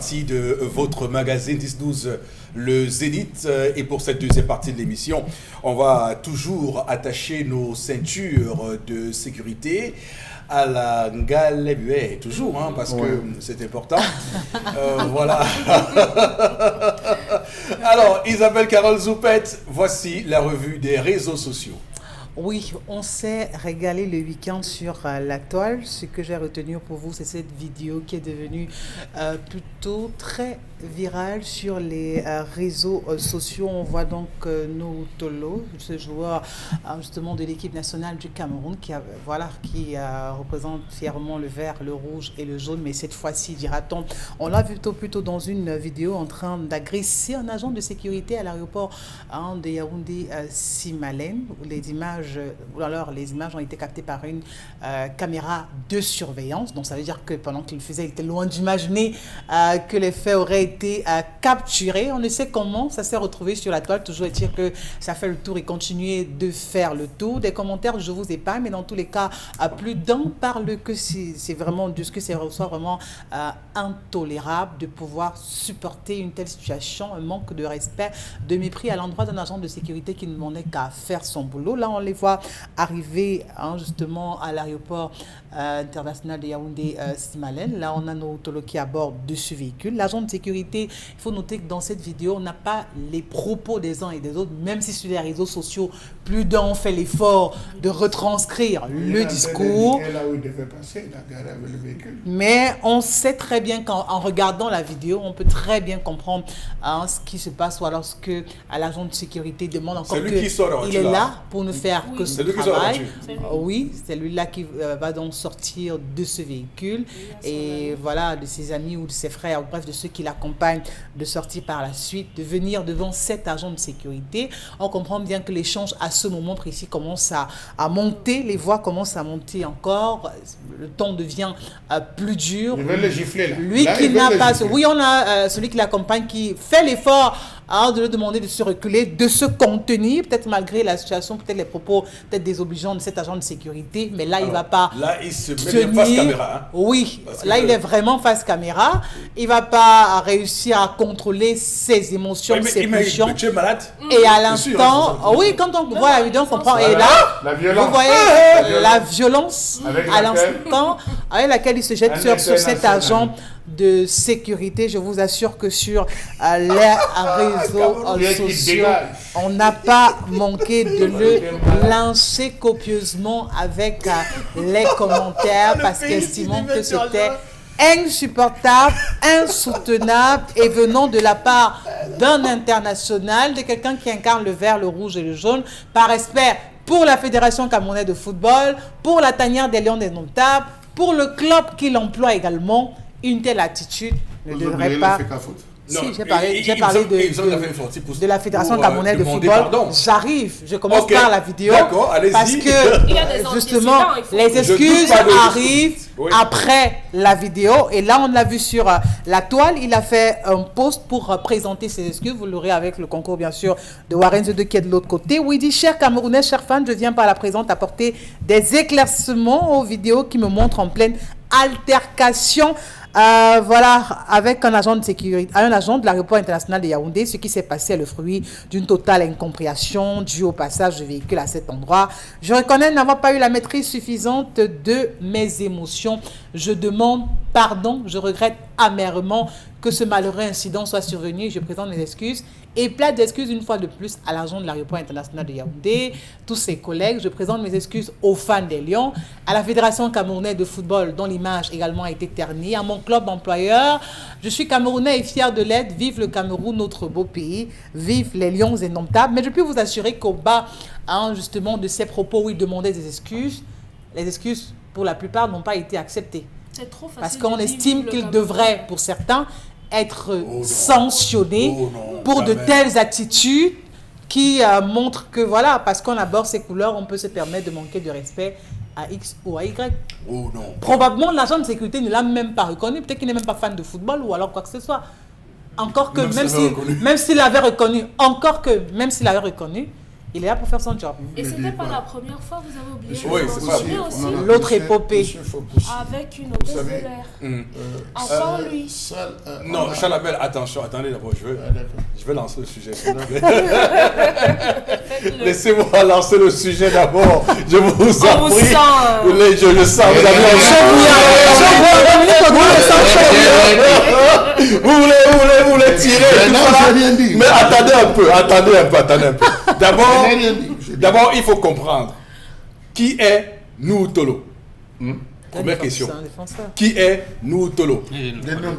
De votre magazine 10-12, le Zénith. Et pour cette deuxième partie de l'émission, on va toujours attacher nos ceintures de sécurité à la Ngalebue, toujours, hein, parce que c'est important. Voilà. Alors, Isabelle Carole Zoupette, voici la revue des réseaux sociaux. Oui, on s'est régalé le week-end sur la toile. Ce que j'ai retenu pour vous, c'est cette vidéo qui est devenue plutôt très virale sur les réseaux sociaux. On voit donc No Tolo, ce joueur justement de l'équipe nationale du Cameroun qui représente fièrement le vert, le rouge et le jaune. Mais cette fois-ci, dira-t-on, on l'a vu plutôt dans une vidéo en train d'agresser un agent de sécurité à l'aéroport de Yaoundé-Simalène, où les images ont été captées par une caméra de surveillance. Donc ça veut dire que pendant qu'il le faisait, il était loin d'imaginer que les faits auraient été capturés. On ne sait comment ça s'est retrouvé sur la toile. Toujours est-il que ça fait le tour et continue de faire le tour. Des commentaires, je vous épargne, mais dans tous les cas, plus d'un parle que c'est vraiment de ce que c'est vraiment intolérable de pouvoir supporter une telle situation, un manque de respect, de mépris à l'endroit d'un agent de sécurité qui ne demandait qu'à faire son boulot. Là, on les voit arriver justement à l'aéroport international de Yaoundé-Simalène. Là, on a nos Tolo qui abordent de ce véhicule. L'agent de sécurité, il faut noter que dans cette vidéo, on n'a pas les propos des uns et des autres, même si sur les réseaux sociaux, plus d'un ont fait l'effort de retranscrire le discours. Là où il devait passer, il a garé avec le véhicule. Mais on sait très bien qu'en regardant la vidéo, on peut très bien comprendre ce qui se passe, ou alors ce que l'agent de sécurité demande encore qu'il est là pour nous faire que ce travail. Oui, c'est lui-là qui va donc sortir de ce véhicule et voilà, de ses amis ou de ses frères, bref, de ceux qui l'accompagnent, de sortir par la suite, de venir devant cet agent de sécurité. On comprend bien que l'échange à ce moment précis commence à monter, les voix commencent à monter encore, le ton devient plus dur. Il veut le gifler là. Lui qui n'a pas... Oui, on a celui qui l'accompagne qui fait l'effort de lui demander de se reculer, de se contenir, peut-être malgré la situation, peut-être les propos, peut-être désobligeants de cet agent de sécurité, mais là, il ne va pas. Là, il se met bien face caméra. Hein. Oui, là, il est vraiment face caméra. Il ne va pas réussir à contrôler ses émotions, ses pulsions. Tu es malade. Et à l'instant, oui, quand on voit la vidéo, on comprend. Et là, vous voyez la violence à l'instant avec laquelle il se jette sur cet agent de sécurité. Je vous assure que sur les réseaux sociaux, on n'a pas manqué de le lancer copieusement avec les commentaires parce qu'estimant que c'était insupportable, insoutenable et venant de la part d'un international, de quelqu'un qui incarne le vert, le rouge et le jaune, par respect pour la Fédération camerounaise de football, pour la tanière des Lions Indomptables, pour le club qui l'emploie également. Une telle attitude ne devrait pas... Non, si, j'ai parlé de la Fédération camerounaise de football. Pardon. J'arrive, je commence par la vidéo. D'accord, allez-y. Parce que, justement, les excuses arrivent après la vidéo. Et là, on l'a vu sur la toile. Il a fait un post pour présenter ses excuses. Vous l'aurez avec le concours, bien sûr, de Warren Zedde qui est de l'autre côté. Où il dit, chers Camerounais, chers fans, je viens par la présente apporter des éclaircissements aux vidéos qui me montrent en pleine altercation. Avec un agent de sécurité, un agent de l'aéroport international de Yaoundé. Ce qui s'est passé est le fruit d'une totale incompréhension due au passage du véhicule à cet endroit. Je reconnais n'avoir pas eu la maîtrise suffisante de mes émotions. Je demande pardon, je regrette amèrement que ce malheureux incident soit survenu. Je présente mes excuses et plaide d'excuses une fois de plus à l'agent de l'aéroport international de Yaoundé, tous ses collègues. Je présente mes excuses aux fans des Lions, à la Fédération camerounaise de football dont l'image également a été ternie, à mon club employeur. Je suis Camerounais et fier de l'être. Vive le Cameroun, notre beau pays. Vive les Lions indomptables. Mais je peux vous assurer qu'au bas, justement, de ces propos où il demandait des excuses, les excuses, pour la plupart, n'ont pas été acceptées. C'est trop facile. Parce qu'on estime qu'il devrait, pour certains, être sanctionné pour de telles attitudes qui montrent que, voilà, parce qu'on aborde ces couleurs, on peut se permettre de manquer de respect à X ou à Y. Oh non. Probablement, l'agent de sécurité ne l'a même pas reconnu. Peut-être qu'il n'est même pas fan de football ou alors quoi que ce soit. Encore que, même s'il avait reconnu, Il est là pour faire son job. Et c'était pas la première fois, vous avez oublié. Oui, de c'est mentionner pas- aussi. L'autre épopée. Avec une hôtesse de savez, l'air. Encore lui. Non, Chalamel, attention, attendez d'abord, je vais lancer le sujet. s'il vous plaît. Faites-le. Laissez-moi lancer le sujet d'abord. Je vous en On vous prie. sent. Je le sens, vous avez vous voulez tirer. Non, tout ça. j'ai rien dit. Mais attendez un peu. D'abord, J'ai rien dit. d'abord, il faut comprendre qui est Nuhutolo. Première question. Qui est Nuhutolo?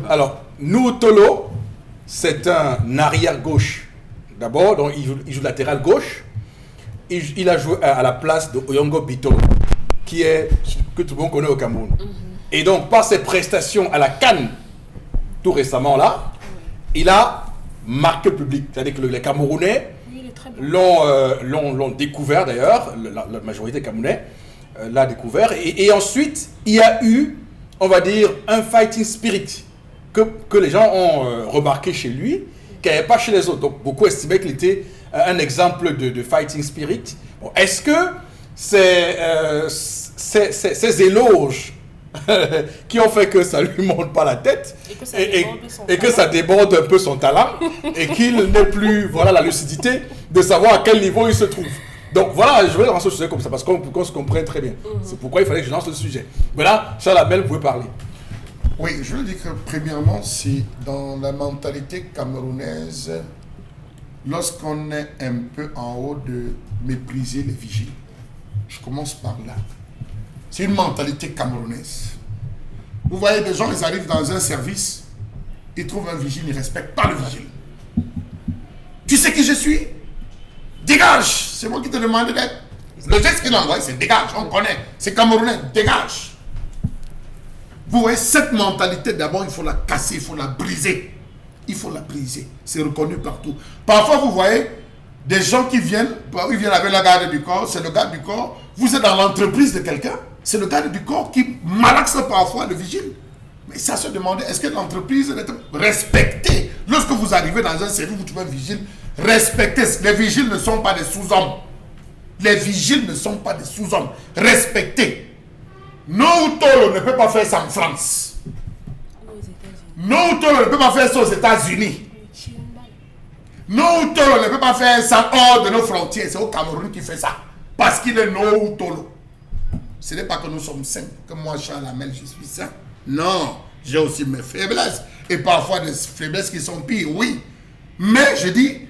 Alors, Nuhutolo, c'est un arrière-gauche. D'abord, donc il joue latéral gauche. Il a joué à la place de Oyongo Bitolo, que tout le monde connaît au Cameroun. Et donc, par ses prestations à la CAN, tout récemment là, il a marqué le public. C'est-à-dire que les Camerounais Oui, il est très bon. l'ont découvert d'ailleurs, la majorité des Camerounais l'a découvert. Et ensuite, il y a eu, on va dire, un fighting spirit que les gens ont remarqué chez lui, qu'il n'y avait pas chez les autres. Donc, beaucoup estimaient qu'il était un exemple de fighting spirit. Bon, est-ce que ces éloges qui ont fait que ça ne lui monte pas la tête et que ça déborde un peu son talent et qu'il n'ait plus la lucidité de savoir à quel niveau il se trouve. Donc voilà, je vais lancer le sujet comme ça parce qu'on se comprenne très bien. C'est pourquoi il fallait que je lance le sujet. Voilà, Charles Abel, vous pouvez parler. Oui, je veux dire que premièrement, c'est dans la mentalité camerounaise, lorsqu'on est un peu en haut de mépriser les vigiles. Je commence par là. C'est une mentalité camerounaise. Vous voyez, des gens, ils arrivent dans un service, ils trouvent un vigile, ils ne respectent pas le vigile. Tu sais qui je suis? Dégage! C'est moi qui te demande d'être. Le geste qu'il envoie, c'est dégage, on connaît. C'est camerounais, dégage. Vous voyez, cette mentalité, d'abord, il faut la casser, il faut la briser. Il faut la briser. C'est reconnu partout. Parfois, vous voyez, des gens qui viennent, ils viennent avec la garde du corps, c'est le garde du corps. Vous êtes dans l'entreprise de quelqu'un, c'est le garde du corps qui malaxe parfois le vigile. Mais ça se demander, est-ce que l'entreprise est respectée? Lorsque vous arrivez dans un service, vous trouvez un vigile, respectez. Les vigiles ne sont pas des sous-hommes. Les vigiles ne sont pas des sous-hommes. Respectez. Nuhutolo ne peut pas faire ça en France. Nuhutolo ne peut pas faire ça aux États-Unis. Nuhutolo ne peut pas faire ça hors de nos frontières. C'est au Cameroun qui fait ça. Parce qu'il est Nuhutolo. Ce n'est pas que nous sommes saints, que moi, Charles Amel, je suis saint. Non, j'ai aussi mes faiblesses. Et parfois des faiblesses qui sont pires, oui. Mais je dis,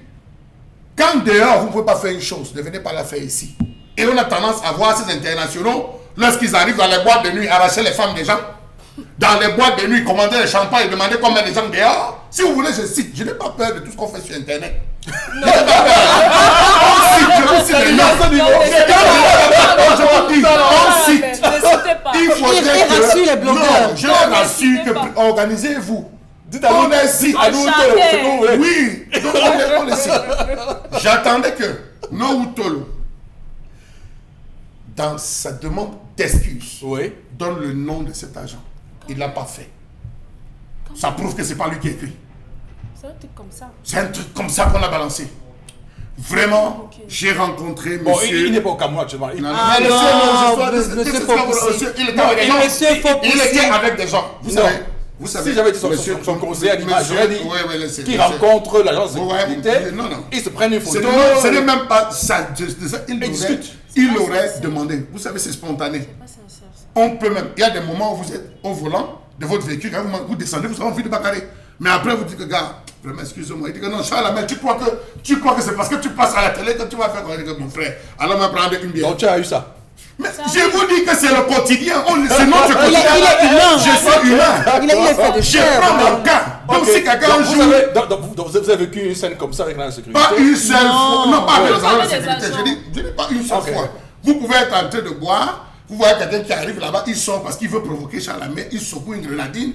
quand dehors, vous ne pouvez pas faire une chose, ne venez pas la faire ici. Et on a tendance à voir ces internationaux, lorsqu'ils arrivent dans les boîtes de nuit, arracher les femmes des gens. Dans les boîtes de nuit, commander le champagne et demander combien de gens dehors. Si vous voulez, je cite. Je n'ai pas peur de tout ce qu'on fait sur Internet. Je n'ai pas peur. On cite les noms. Je vous dis, on cite. Il faudrait que... rassure les blogueurs. Non, je les rassure que... Organisez-vous. Dites à nous, cite. à nous, c'est que vous voulez. Oui, donc on les cite. J'attendais que Nuhutolo, dans sa demande d'excuse, donne le nom de cet agent. Il ne l'a pas fait. Ça prouve que ce n'est pas lui qui a écrit. C'est un truc comme ça. C'est un truc comme ça qu'on a balancé. Vraiment, j'ai rencontré monsieur... Bon, il n'est pas au Cameroun actuellement. Non, il était avec des gens. Vous savez, si j'avais dit son conseiller à l'image, j'aurais dit qu'il rencontre l'agence de sécurité, ils se prennent une photo. Ce n'est même pas ça. Il aurait demandé. Vous savez, c'est spontané. On peut même. Il y a des moments où vous êtes au volant de votre véhicule, quand vous descendez, vous avez envie de bagarrer. Mais après, vous dites que, gars, vraiment, excusez-moi. Il dit que non, Charles, mais tu crois que c'est parce que tu passes à la télé que tu vas faire que mon frère. Alors, me prendre une bière. Donc, tu as eu ça. Mais je vous dis que c'est le quotidien. C'est notre quotidien. Je suis humain. Il a fait de Je prends mon cas. Donc, si quelqu'un joue. Donc, vous avez vécu une scène comme ça avec la sécurité? Pas une seule fois. Non, pas avec la sécurité. Je dis pas une seule fois. Vous pouvez être en train de boire. Vous voyez quelqu'un qui arrive là-bas, il sort parce qu'il veut provoquer Charles Amel, il secoue une grenadine,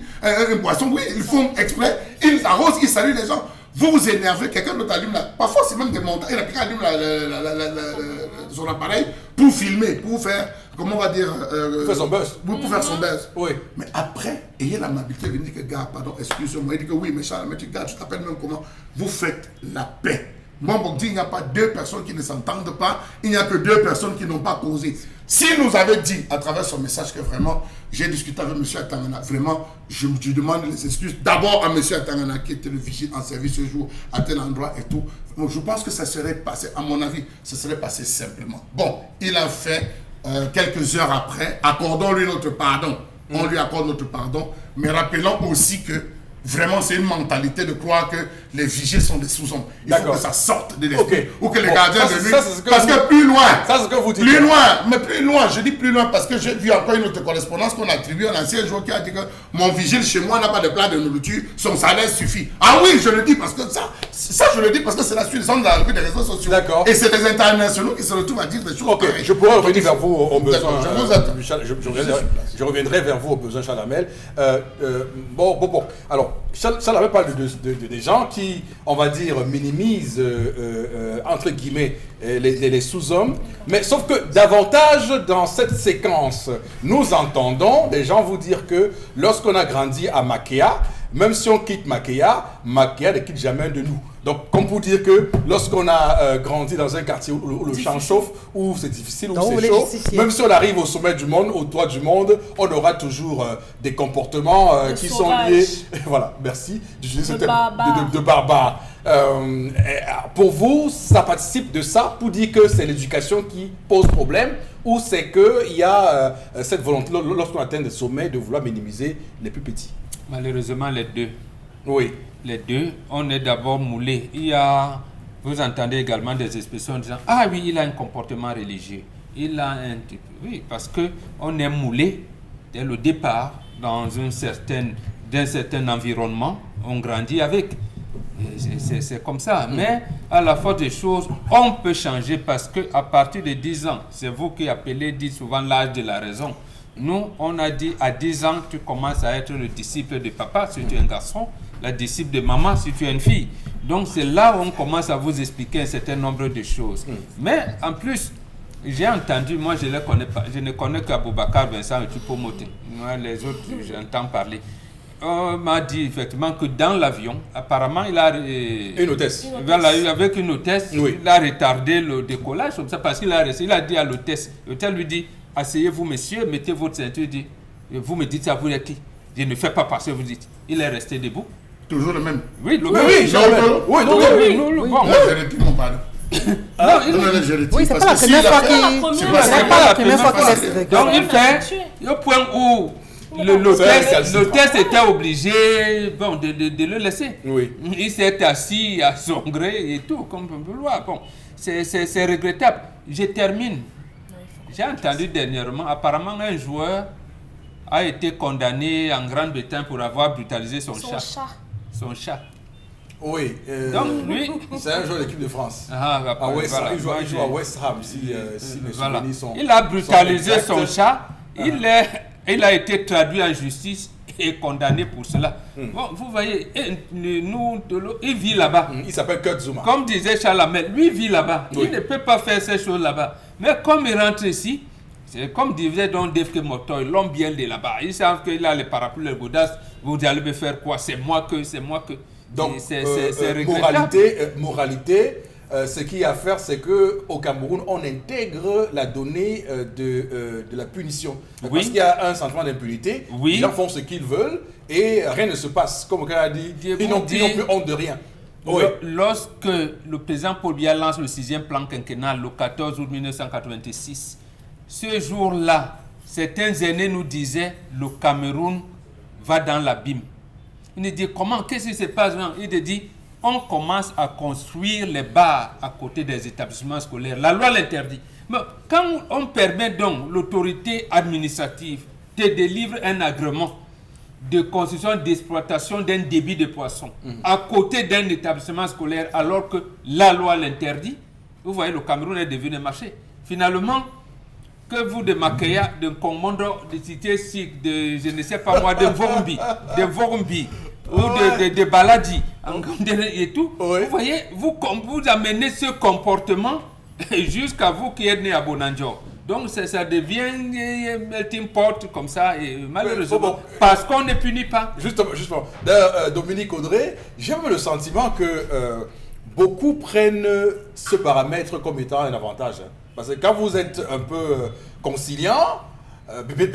une boisson, oui, ils font exprès, ils arrosent, ils saluent les gens. Vous vous énervez, quelqu'un d'autre allume là. Parfois, c'est même des montagnes. Quelqu'un allume son appareil pour filmer, pour faire, comment on va dire... pour faire son buzz. Pour faire son buzz. Oui. Mais après, ayez l'amabilité de dire que, gars, pardon, excusez-moi. Il dit que oui, mais Charles Amel, tu t'appelles même comment? Vous faites la paix. Bon, il n'y a pas deux personnes qui ne s'entendent pas, il n'y a que deux personnes qui n'ont pas causé. S'il nous avait dit à travers son message que vraiment, j'ai discuté avec M. Atangana, vraiment, je demande les excuses d'abord à M. Atangana qui était le vigile en service ce jour à tel endroit et tout. Donc, je pense que ça serait passé, à mon avis, ça serait passé simplement. Bon, il a fait quelques heures après, accordons-lui notre pardon. On lui accorde notre pardon, mais rappelons aussi que vraiment, c'est une mentalité de croire que les vigiles sont des sous-hommes. Il faut que ça sorte de l'esprit. Ou que les gardiens de nuit... Parce que plus loin... Ça, c'est ce que vous dites. Plus loin, mais plus loin. Je dis plus loin parce que j'ai vu encore une autre correspondance qu'on attribue à un ancien joueur qui a dit que mon vigile chez moi n'a pas de plat de nourriture, son salaire suffit. Ah oui, je le dis parce que ça je le dis parce que c'est la suite de la revue des réseaux sociaux. D'accord. Et c'est des internationaux qui se retrouvent à dire des choses pareilles. Je pourrais revenir vers vous au besoin. Je vous attends. Je reviendrai vers vous au besoin, Chalamel. Bon. Alors, Chalamel parle des gens qui, on va dire, minimisent, entre guillemets, les sous-hommes. Mais sauf que davantage dans cette séquence, nous entendons des gens vous dire que lorsqu'on a grandi à Makéa, même si on quitte Makéa, Makéa ne quitte jamais de nous. Donc, comme pour dire que lorsqu'on a grandi dans un quartier où le champ chauffe, où c'est difficile, où c'est chaud, même si on arrive au sommet du monde, au toit du monde, on aura toujours des comportements qui sont liés. Voilà, merci. De barbares. Pour vous, ça participe de ça pour dire que c'est l'éducation qui pose problème ou c'est qu'il y a cette volonté, lorsqu'on atteint des sommets, de vouloir minimiser les plus petits? Malheureusement, les deux. Oui. Les deux, on est d'abord moulé. Vous entendez également des expressions disant « Ah oui, il a un comportement religieux. Il a un type. » Oui, parce qu'on est moulé dès le départ dans un certain environnement. On grandit avec. C'est comme ça. Mais à la force des choses, on peut changer parce qu'à partir de 10 ans, c'est vous qui dites souvent l'âge de la raison. Nous, on a dit à 10 ans, tu commences à être le disciple de papa si tu es un garçon, la disciple de maman si tu es une fille. Donc c'est là où on commence à vous expliquer un certain nombre de choses. Mais en plus, j'ai entendu, moi je ne les connais pas, je ne connais qu'Aboubacar, Vincent et Tupomote. Moi les autres, j'entends parler. On m'a dit effectivement que dans l'avion, apparemment il a... une hôtesse. Voilà, avec une hôtesse, oui. Il a retardé le décollage comme ça parce qu'il a dit à l'hôtesse, l'hôtesse lui dit, asseyez-vous messieurs, mettez votre ceinture, dit, vous me dites ça, vous êtes qui? Je ne fais pas passer, vous dites. Il est resté debout. Toujours le même. Oui, le même. Oui. Bon, j'ai repris mon pardon. Oui, c'est pas la première fois qu'il... C'est pas la première fois qu'il laisse. Donc il fait, au point où l'hôtesse était obligé de le laisser. Oui. Il s'est assis à son gré et tout, comme on peut le voir. Bon, c'est regrettable. Je termine. J'ai entendu dernièrement, apparemment un joueur a été condamné en Grande-Bretagne pour avoir brutalisé son chat. Son chat. Oui. Donc lui, c'est un joueur de l'équipe de France. Voilà, il joue à West Ham, si mes souvenirs sont... Il a brutalisé son chat. Il a été traduit en justice et condamné pour cela. Bon, vous voyez, il vit là-bas. Il s'appelle Kurt Zouma. Comme disait Chalamel, lui vit là-bas. Oui. Il ne peut pas faire ces choses là-bas. Mais comme il rentre ici, c'est comme disait donc Dave Motoy, l'homme bien de là-bas. Ils savent qu'il a les parapluies, les godasses. Vous allez me faire quoi? C'est moi que. Donc, c'est regrettable. Moralité, ce qu'il y a à faire, c'est qu'au Cameroun, on intègre la donnée de la punition. Oui. Parce qu'il y a un sentiment d'impunité. Oui. Les gens font ce qu'ils veulent et rien ne se passe. Comme on a dit, ils n'ont plus honte de rien. Oui. Lorsque le président Paul Biya lance le 6e plan quinquennal le 14 août 1986, ce jour-là, certains aînés nous disaient le Cameroun va dans l'abîme. Il nous dit comment, qu'est-ce qui se passe? Il dit on commence à construire les bars à côté des établissements scolaires. La loi l'interdit. Mais quand on permet donc l'autorité administrative de délivrer un agrément de construction d'exploitation d'un débit de poissons à côté d'un établissement scolaire alors que la loi l'interdit, vous voyez, le Cameroun est devenu un marché. Finalement, que vous de Makéa, de Komondo, de Cité Sik, de je ne sais pas moi, de Vorumbi, ou de Baladi, et tout, oui. Vous voyez, vous amenez ce comportement jusqu'à vous qui êtes né à Bonanjo. Donc ça devient melting pot comme ça, et malheureusement, parce qu'on ne punit pas. Justement. Dominique Audrey, j'ai le sentiment que beaucoup prennent ce paramètre comme étant un avantage. Hein. Parce que quand vous êtes un peu conciliant, bien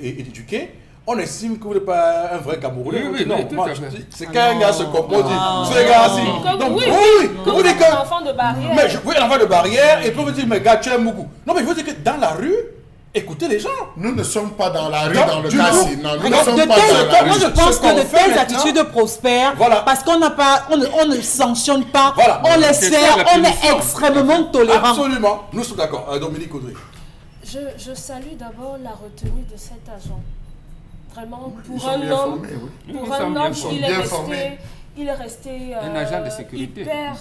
éduqué, on estime que vous n'êtes pas un vrai Camerounais. Oui, non, tout moi, à fait. c'est qu'un gars se comprend, Ah. ce gars-ci. Comme Donc, oui, vous dites que... un enfant de barrière. Mais oui, un enfant de barrière, et puis vous dites, mais gars, tu aimes beaucoup. Non, mais il faut dire que dans la rue, écoutez les gens. Nous ne sommes pas dans la rue Non, dans le du cas tout. ci. Non, nous ne Regarde, sommes de pas dans la telles- moi rue. je pense Ce que qu'on de fait telles maintenant- attitudes prospèrent Voilà. parce qu'on n'a pas, on ne sanctionne pas, Voilà. on laisse C'est ça, faire, la on est punition. extrêmement tolérant. Absolument. Nous sommes d'accord. Dominique Audrey. Je salue d'abord la retenue de cet agent. Vraiment, Ils pour sont un bien homme, formés, oui. pour Ils un sont bien homme, formés. il est Bien resté, formés. il est resté Un agent de sécurité. hyper.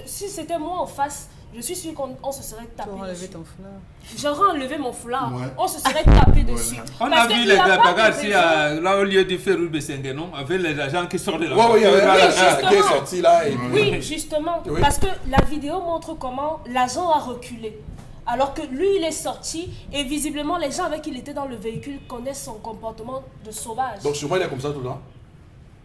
Si c'était moi en face, je suis sûr qu'on se serait Tu tapé auras enlevé dessus. ton foulard. J'aurais enlevé mon foulard, Ouais. on se serait tapé dessus. On Parce a vu qu'il les a gars, pas de regarde, si, raison. là au lieu de faire Rube Sengenon, avec les agents qui sortent de la Oui, oui, il y avait un justement. qui est sorti là. Et puis- Oui, justement. Oui. Parce que la vidéo montre comment l'agent a reculé. Alors que lui, il est sorti et visiblement, les gens avec qui il était dans le véhicule connaissent son comportement de sauvage. Donc sûrement il est comme ça tout le temps.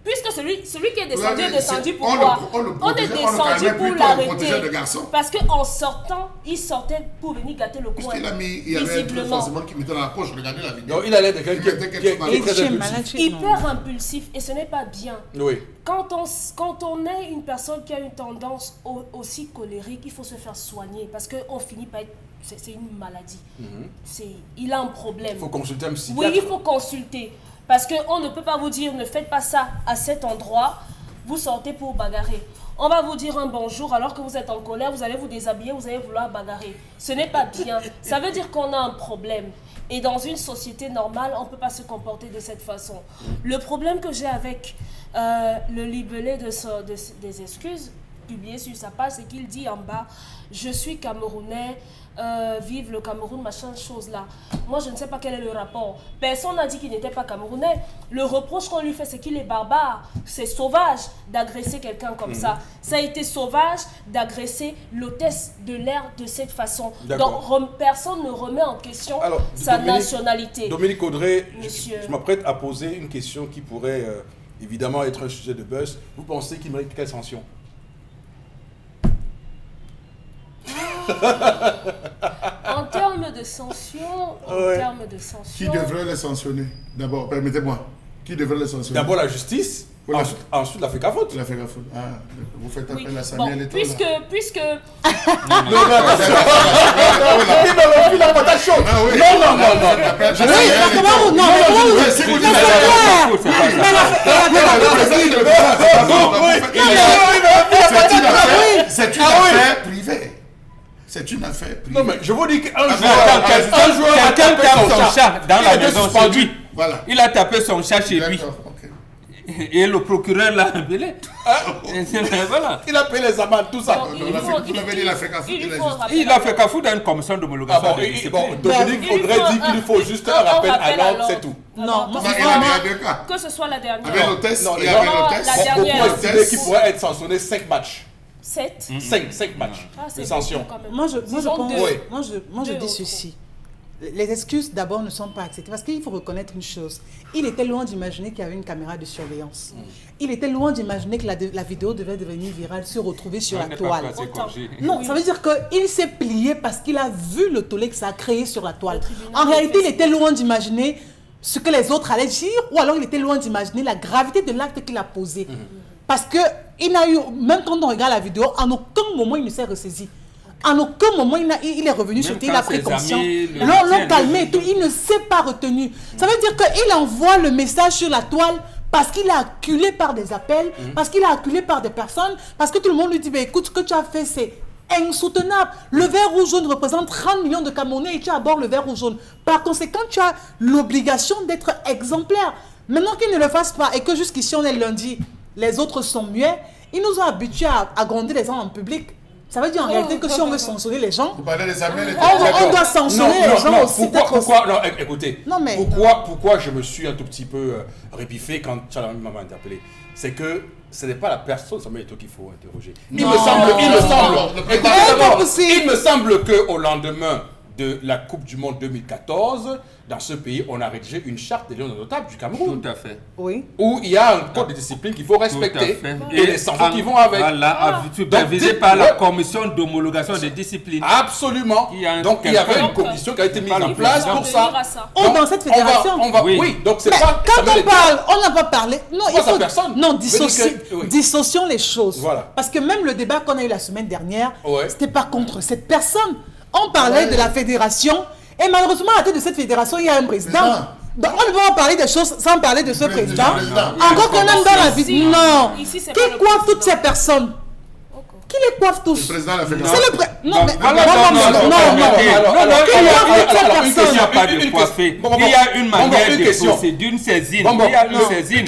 Puisque celui qui est descendu est Ouais, descendu c'est- pour on le- quoi on le est protégeait, on le descendu calmait pour plutôt, on le protégeait l'arrêter. de garçon. Parce qu'en sortant, il sortait pour venir gâter le coin. Puisqu'il a mis, il y avait un truc Visiblement. forcément qui mettait dans la poche, regardez la vidéo. Donc il a l'air de quelqu'un Il était qui est quelque chose très Et chez impulsif. Malachi, Hyper non. impulsif et ce n'est pas bien. Oui. Quand on est une personne qui a une tendance aussi colérique, il faut se faire soigner parce qu'on finit par être... C'est une maladie. Il a un problème. Il faut consulter un Oui, psychiatre. il faut consulter. Parce qu'on ne peut pas vous dire ne faites pas ça à cet endroit, vous sortez pour bagarrer. On va vous dire un bonjour alors que vous êtes en colère, vous allez vous déshabiller, vous allez vouloir bagarrer. Ce n'est pas bien. Ça veut dire qu'on a un problème. Et dans une société normale, on ne peut pas se comporter de cette façon. Le problème que j'ai avec le libellé des excuses publié sur sa page, c'est qu'il dit en bas « Je suis Camerounais, vive le Cameroun, machin, chose là. » Moi, je ne sais pas quel est le rapport. Personne n'a dit qu'il n'était pas Camerounais. Le reproche qu'on lui fait, c'est qu'il est barbare. C'est sauvage d'agresser quelqu'un comme ça. Ça a été sauvage d'agresser l'hôtesse de l'air de cette façon. D'accord. Donc, personne ne remet en question Alors, sa Dominique- nationalité. Dominique Audrey, Monsieur. je m'apprête à poser une question qui pourrait évidemment être un sujet de buzz. Vous pensez qu'il mérite quelle sanction? En termes de sanctions, Qui devrait les sanctionner? D'abord, permettez-moi. Qui devrait les sanctionner? D'abord la justice, Voilà. ensuite la faute. La fait la faute. Ah, vous faites Oui. appel à Bon, Samuel Eto'o, puisque là. Non, il m'a mis la patate chaude. Ah oui. Non, non, non, non. Faites appel à Oui, Samuel mais Eto'o. comment vous... Non, mais comment vous... Mais si vous Mais dites c'est ça, clair. c'est pas ça. Mais c'est une affaire privée. C'est une affaire privée. Non, mais je vous dis qu'un Attends, joueur a quelqu'un tapé tape son chat. chat dans Il la était maison chez suspendu. lui. Voilà. Il a tapé son chat chez lui. D'accord, ok. Et le procureur l'a appelé. Voilà. Il a payé les amendes, tout ça. Bon, non, vous l'avez dit, il a fait qu'à foutre, il il a faut un juste- rappel Il a à fait l'ordre. qu'à foutre une commission Ah d'homologation. bon, de bon, discipline. Dominique Il Audrey faut dit qu'il faut juste un un rappel à rappel à l'ordre, c'est l'ordre. tout. Non, moi, Non, c'est il y a vraiment... deux cas. Que ce soit la dernière. Avec l'hôtesse, Non, il les y gens- avait Non, l'hôtesse. la Beaucoup dernière. estimaient qu'il pourrait être sanctionné 5 matchs. 7. 5 matchs Ah, c'est de sanction. beaucoup quand même. Moi, je Disons pense, deux. Oui. moi, je Deux dis au ceci. Les excuses, d'abord, ne sont pas acceptées. Parce qu'il faut reconnaître une chose. Il était loin d'imaginer qu'il y avait une caméra de surveillance. Il était loin d'imaginer que la vidéo devait devenir virale, se retrouver sur On la n'est pas toile. passé congé. Non, Oui. ça veut dire qu'il s'est plié parce qu'il a vu le tollé que ça a créé sur la toile. Le tribunal En de réalité, il Facebook. était loin d'imaginer ce que les autres allaient dire, ou alors il était loin d'imaginer la gravité de l'acte qu'il a posé. Parce que il n'a eu, même quand on regarde la vidéo, en aucun moment il ne s'est ressaisi. En aucun moment il est revenu sur Même il quand a pris ses conscience. amis le L'ont retiennent, calmé et tout, il ne s'est pas retenu. Ça veut dire qu'il envoie le message sur la toile parce qu'il est acculé par des appels, parce qu'il est acculé par des personnes, parce que tout le monde lui dit, bah, écoute, ce que tu as fait, c'est insoutenable. Le vert rouge jaune représente 30 millions de Camerounais et tu abordes le vert rouge jaune. Par conséquent, tu as l'obligation d'être exemplaire. Maintenant qu'il ne le fasse pas et que jusqu'ici on est lundi, les autres sont muets, ils nous ont habitués à gronder les gens en public. Ça veut dire en réalité que si on veut sanctionner les gens, Vous parlez des Samuel Eto'o. on doit sanctionner les gens aussi. Pourquoi, non, écoutez, Non, mais- pourquoi je me suis un tout petit peu répiffé quand Tchalami m'a interpellé? C'est que ce n'est pas la personne Samuel Eto'o qu'il faut interroger. Il me semble le président- écoutez Eh, d'abord, pas possible. il me semble qu'au lendemain de la Coupe du Monde 2014, dans ce pays, on a rédigé une charte des lions notables du Cameroun. Tout à fait. Oui. Où il y a un code de discipline qu'il faut respecter. Tout à fait. Et les sanctions qui vont avec. Voilà, supervisé Donc, par la ouais. commission d'homologation des disciplines. Absolument. Donc il y avait une commission qui a été mise en place pour ça. Oh, dans cette fédération. Oui, donc c'est Mais pas. quand on parle, on n'a pas parlé. Non, C'est pas sa personne. Non, Veut dire que- oui. dissocions les choses. Voilà. Parce que même le débat qu'on a eu la semaine dernière, Ouais. c'était pas contre cette personne. On parlait de la fédération. Et malheureusement, à la tête de cette fédération, il y a un président. Donc, on ne peut pas parler des choses sans parler de ce président. Encore qu'on aime dans la vie. Non. Ici, c'est Qui pas le coiffe toutes président. ces personnes? Qui les coiffe tous? Le président de la C'est fédération. le non, mais Voilà, Une question. Il n'y a pas de coiffé. Il y a une manière de procéder, une saisine. Il y a une saisine.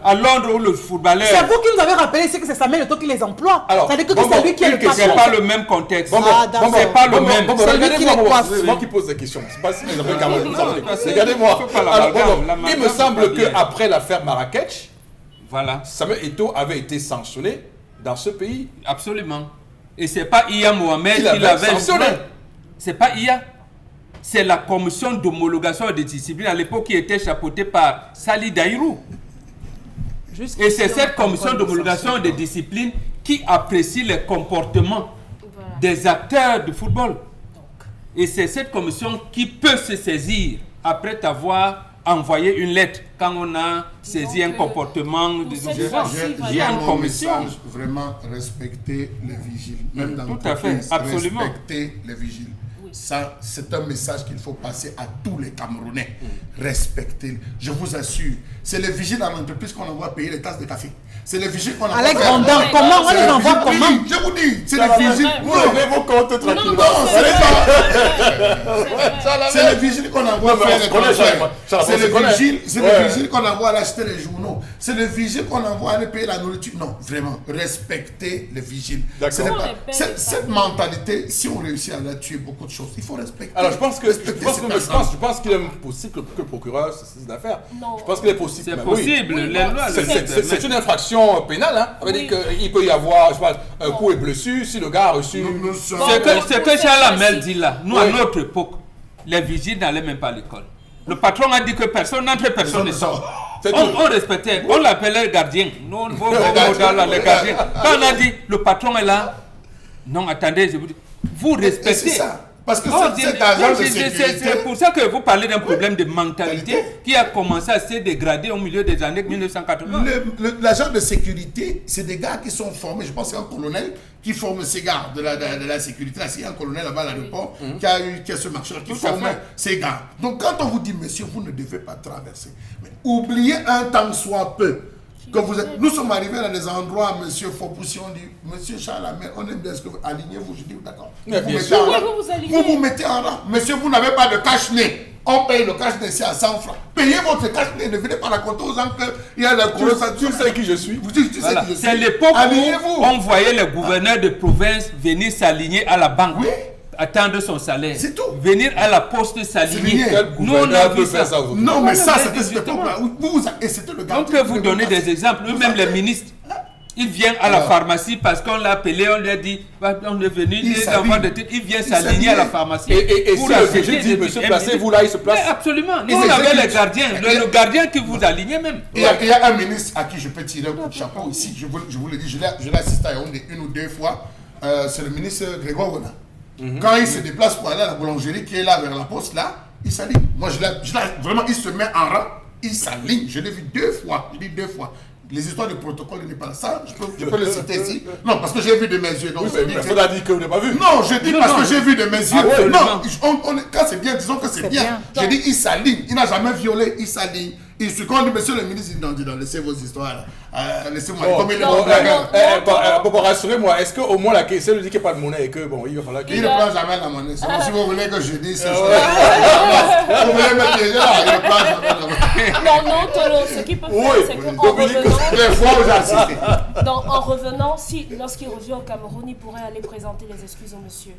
À Londres où le footballeur. c'est vous qui nous avez rappelé, c'est que c'est Samuel Eto'o qui les emploie. Alors, Ça veut dire que c'est lui qui est le C'est patron. pas le même contexte. Ah, d'accord. C'est pas le même. C'est lui qui les coiffe. C'est moi qui pose des questions. C'est pas si les Africains Camerounais. c'est- Regardez-moi. faut pas la Alors, amalgame. il L'amalgame, me c'est semble pas bien. qu'après l'affaire Marrakech, Voilà, Samuel Eto'o avait été sanctionné dans ce pays. absolument. Et c'est pas Iya Mohamed Il qui avait l'avait sanctionné. C'est pas Iya. C'est la commission d'homologation des disciplines à l'époque qui était chapeautée par Sali Daïrou. Et c'est cette commission d'homologation des disciplines qui apprécie les comportements des acteurs de football. Et c'est cette commission qui peut se saisir après t'avoir envoyé une lettre quand on a saisi un comportement de J'ai Il y a une mon commission. message, vraiment respecter les vigiles. Même dans Tout à fait, l'entreprise, absolument. Respecter les vigiles. Ça, c'est un message qu'il faut passer à tous les Camerounais. Respecter. Je vous assure, c'est les vigiles dans l'entreprise qu'on envoie payer les tasses de café. C'est les vigiles qu'on envoie. Avec grandeur, comment on C'est les les envoie vigiles- comment? Oui, je vous dis, c'est les vigiles. Vous levez vos comptes tranquillement. C'est les vigiles qu'on envoie Non, mais faire on les se connaît, transferts. ça, C'est on se connaît. les vigiles qu'on envoie aller acheter les journaux. C'est les vigiles qu'on envoie aller payer la nourriture. Non, vraiment, respecter les vigiles. D'accord. Ce n'est On pas- répète Cette les cette mentalité, si on réussit à la tuer beaucoup de choses, il faut respecter. Alors je pense que Respecter ces personnes. je pense qu'il est possible que le procureur se saisisse d'affaires. Non. Je pense qu'il est possible. C'est même, oui. possible. Oui, les bon, lois C'est- le C'est c'est permettent. une infraction pénale, hein. Ça veut Oui. dire qu'il peut y avoir, je sais pas, un coup et blessure si le gars a reçu. Nous sommes- Ce que Charles Amel dit là, nous à Oui. notre époque, les vigiles n'allaient même pas à l'école. Le patron a dit que personne n'entre, personne ne sort. C'est On tout. respectait, on l'appelait gardien. Nous, vos là, les gardiens. Quand on a dit le patron est là, non, attendez, je vous dis, vous Et c'est respectez. ça. Parce que Oh, cet agent de c'est sécurité. pour ça que vous parlez d'un problème de mentalité qui a commencé à se dégrader au milieu des années 1980. L'agent de sécurité, c'est des gars qui sont formés. Je pense qu'il y a un colonel qui forme ces gars de la sécurité. Là, il y a un colonel là-bas à l'aéroport qui a ce marcheur qui Tout à forme fait. ces gars. Donc quand on vous dit, monsieur, vous ne devez pas traverser, mais oubliez un temps soit peu. Que vous êtes, nous sommes arrivés dans des endroits, monsieur Fopoussi, on dit, monsieur Charles Amel, on aime bien ce que vous alignez-vous. Je dis, d'accord. Mais Vous bien mettez sûr. en rang. Oui, vous alignez. Vous vous mettez en rang. Monsieur, vous n'avez pas de cache-nez. On paye le cache-nez ici à 100 francs. Payez votre cache-nez. Ne venez pas raconter aux gens qu'il y a la couleur. Tu sais qui je suis. Vous dites, tu sais Voilà. qui je suis. C'est l'époque où Alignez-vous. on voyait les gouverneurs de province venir s'aligner à la banque, Oui. attendre son salaire. C'est tout. Venir à la poste s'aligner. S'aligner. Quel Nous, on a gouverneur vu peut ça. faire ça aujourd'hui? Non, mais Voilà, ça, mais c'était cette justement. époque-là. Et c'était le gars. On peut vous donner des exemples. Eux-mêmes, les ministres, ils viennent à la pharmacie parce qu'on l'a appelé, on lui a dit, on est venu, Il les s'aligne. enfants de tête, ils viennent Il s'aligner à la s'aligne. pharmacie. Et Pour si le acheter vigile dit, des monsieur, billets. placez-vous là, il se place. Mais absolument. Nous, Ils on avait exécutent. les gardiens, le gardien qui vous alignait même. Il y a un ministre à qui je peux tirer un coup de chapeau ici. Je vous le dis, je l'ai assisté à Yaoundé une ou deux fois. C'est le ministre Grégoire Wona. Quand il se déplace pour aller à la boulangerie qui est là vers la poste, là, il s'aligne. Moi, vraiment, il se met en rang, il s'aligne. Je l'ai vu deux fois. Je dis deux fois. Les histoires de protocole, il n'est pas là. Ça, je peux le citer ici. Non, parce que j'ai vu de mes yeux. Donc, Oui, je mais dis que- personne n'a dit que vous n'avez pas vu. Non, je dis Non, parce non. que j'ai vu de mes yeux. Absolument. Non, quand c'est bien, disons que c'est bien. J'ai dit, il s'aligne. Il n'a jamais violé, il s'aligne. Et ce qu'on dit, monsieur le ministre, il dit non, laissez vos histoires. Laissez-moi. Bon, Comme il est non, bon, regarde. Bon, rassurez-moi, est-ce qu'au moins la caissière lui dit qu'il n'y a pas de monnaie et que bon, il va falloir Il qu'il. ne prend jamais la monnaie. C'est si vous voulez que je dise ce soir. Vous voulez me piéger là, il ne prend jamais la monnaie. Non, Tolo, ce qu'il peut faire, Oui, c'est qu'en Dominique, revenant, Les fois où j'ai assisté. en revenant, lorsqu'il revient au Cameroun, il pourrait aller présenter les excuses au monsieur.